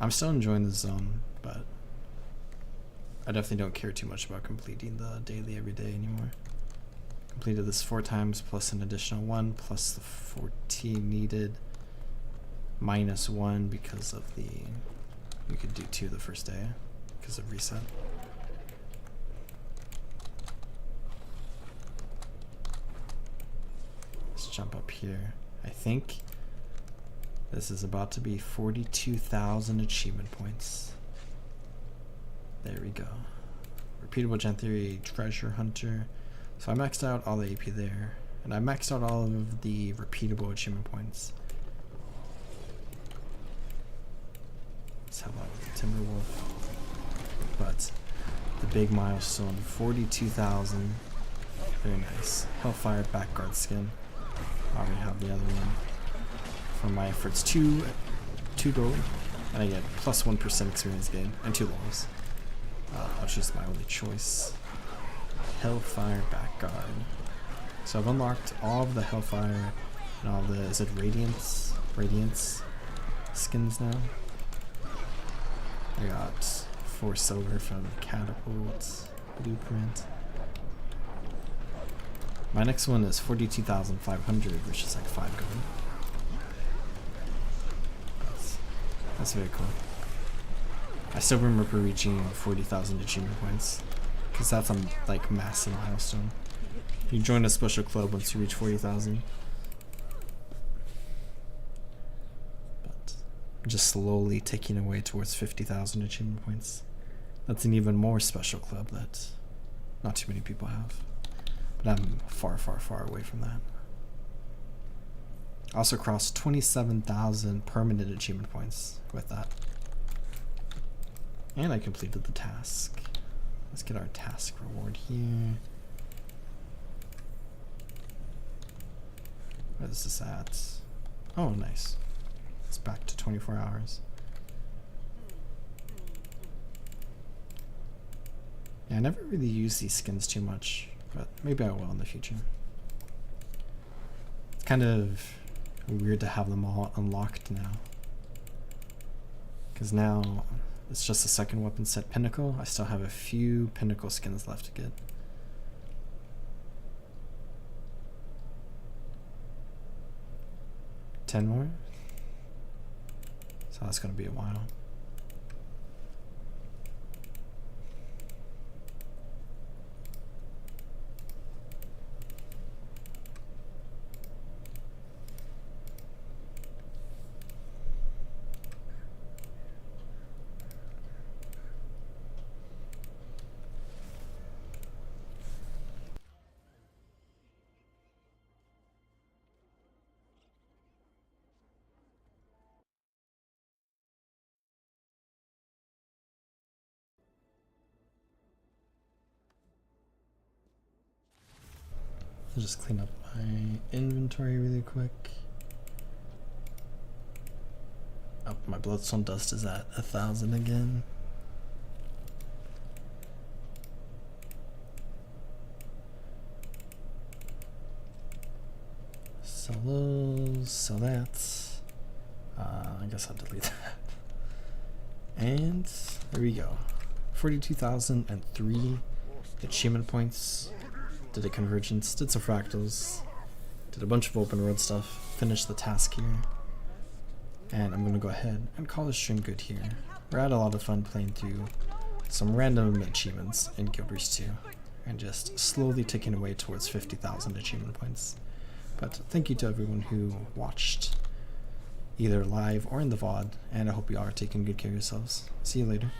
I'm still enjoying the zone, but I definitely don't care too much about completing the daily every day anymore. Completed this 4 times plus an additional 1 plus the 14 needed minus 1 because of the, you could do 2 the first day because of reset. Let's jump up here. I think this is about to be 42,000 achievement points. There we go. Repeatable Gen Theory Treasure Hunter. So I maxed out all the AP there, and I maxed out all of the repeatable achievement points. Let's help out with the Timberwolf. But the big milestone, 42,000. Very nice. Hellfire Backguard skin. I already have the other one. For my efforts, 2 gold, and I get plus 1% experience gain, and 2 levels. I'll choose my only choice. Hellfire Backguard. So I've unlocked all of the Hellfire and all the, is it Radiance skins now? I got 4 silver from Catapult Blueprint. My next one is 42,500, which is like 5 gold. That's very cool. I still remember reaching 40,000 achievement points, because that's a like massive milestone. You join a special club once you reach 40,000. But I'm just slowly ticking away towards 50,000 achievement points. That's an even more special club that not too many people have. But I'm far, far, far away from that. Also crossed 27,000 permanent achievement points with that. And I completed the task. Let's get our task reward here. Where is this at? Oh, nice. It's back to 24 hours. Yeah, I never really use these skins too much, but maybe I will in the future. It's kind of weird to have them all unlocked now. Because now it's just a second weapon set pinnacle. I still have a few pinnacle skins left to get. $10 more? So that's gonna be a while. I'll just clean up my inventory really quick. Oh, my bloodstone dust is at 1,000 again. Sell those, sell that. I guess I'll delete that. And there we go. 42,003 achievement points. Did a convergence, did some fractals, did a bunch of open world stuff, finished the task here, and I'm gonna go ahead and call this stream good here. We had a lot of fun playing through some random achievements in Guild Wars 2, and just slowly ticking away towards 50,000 achievement points. But thank you to everyone who watched, either live or in the VOD, and I hope you all are taking good care of yourselves. See you later.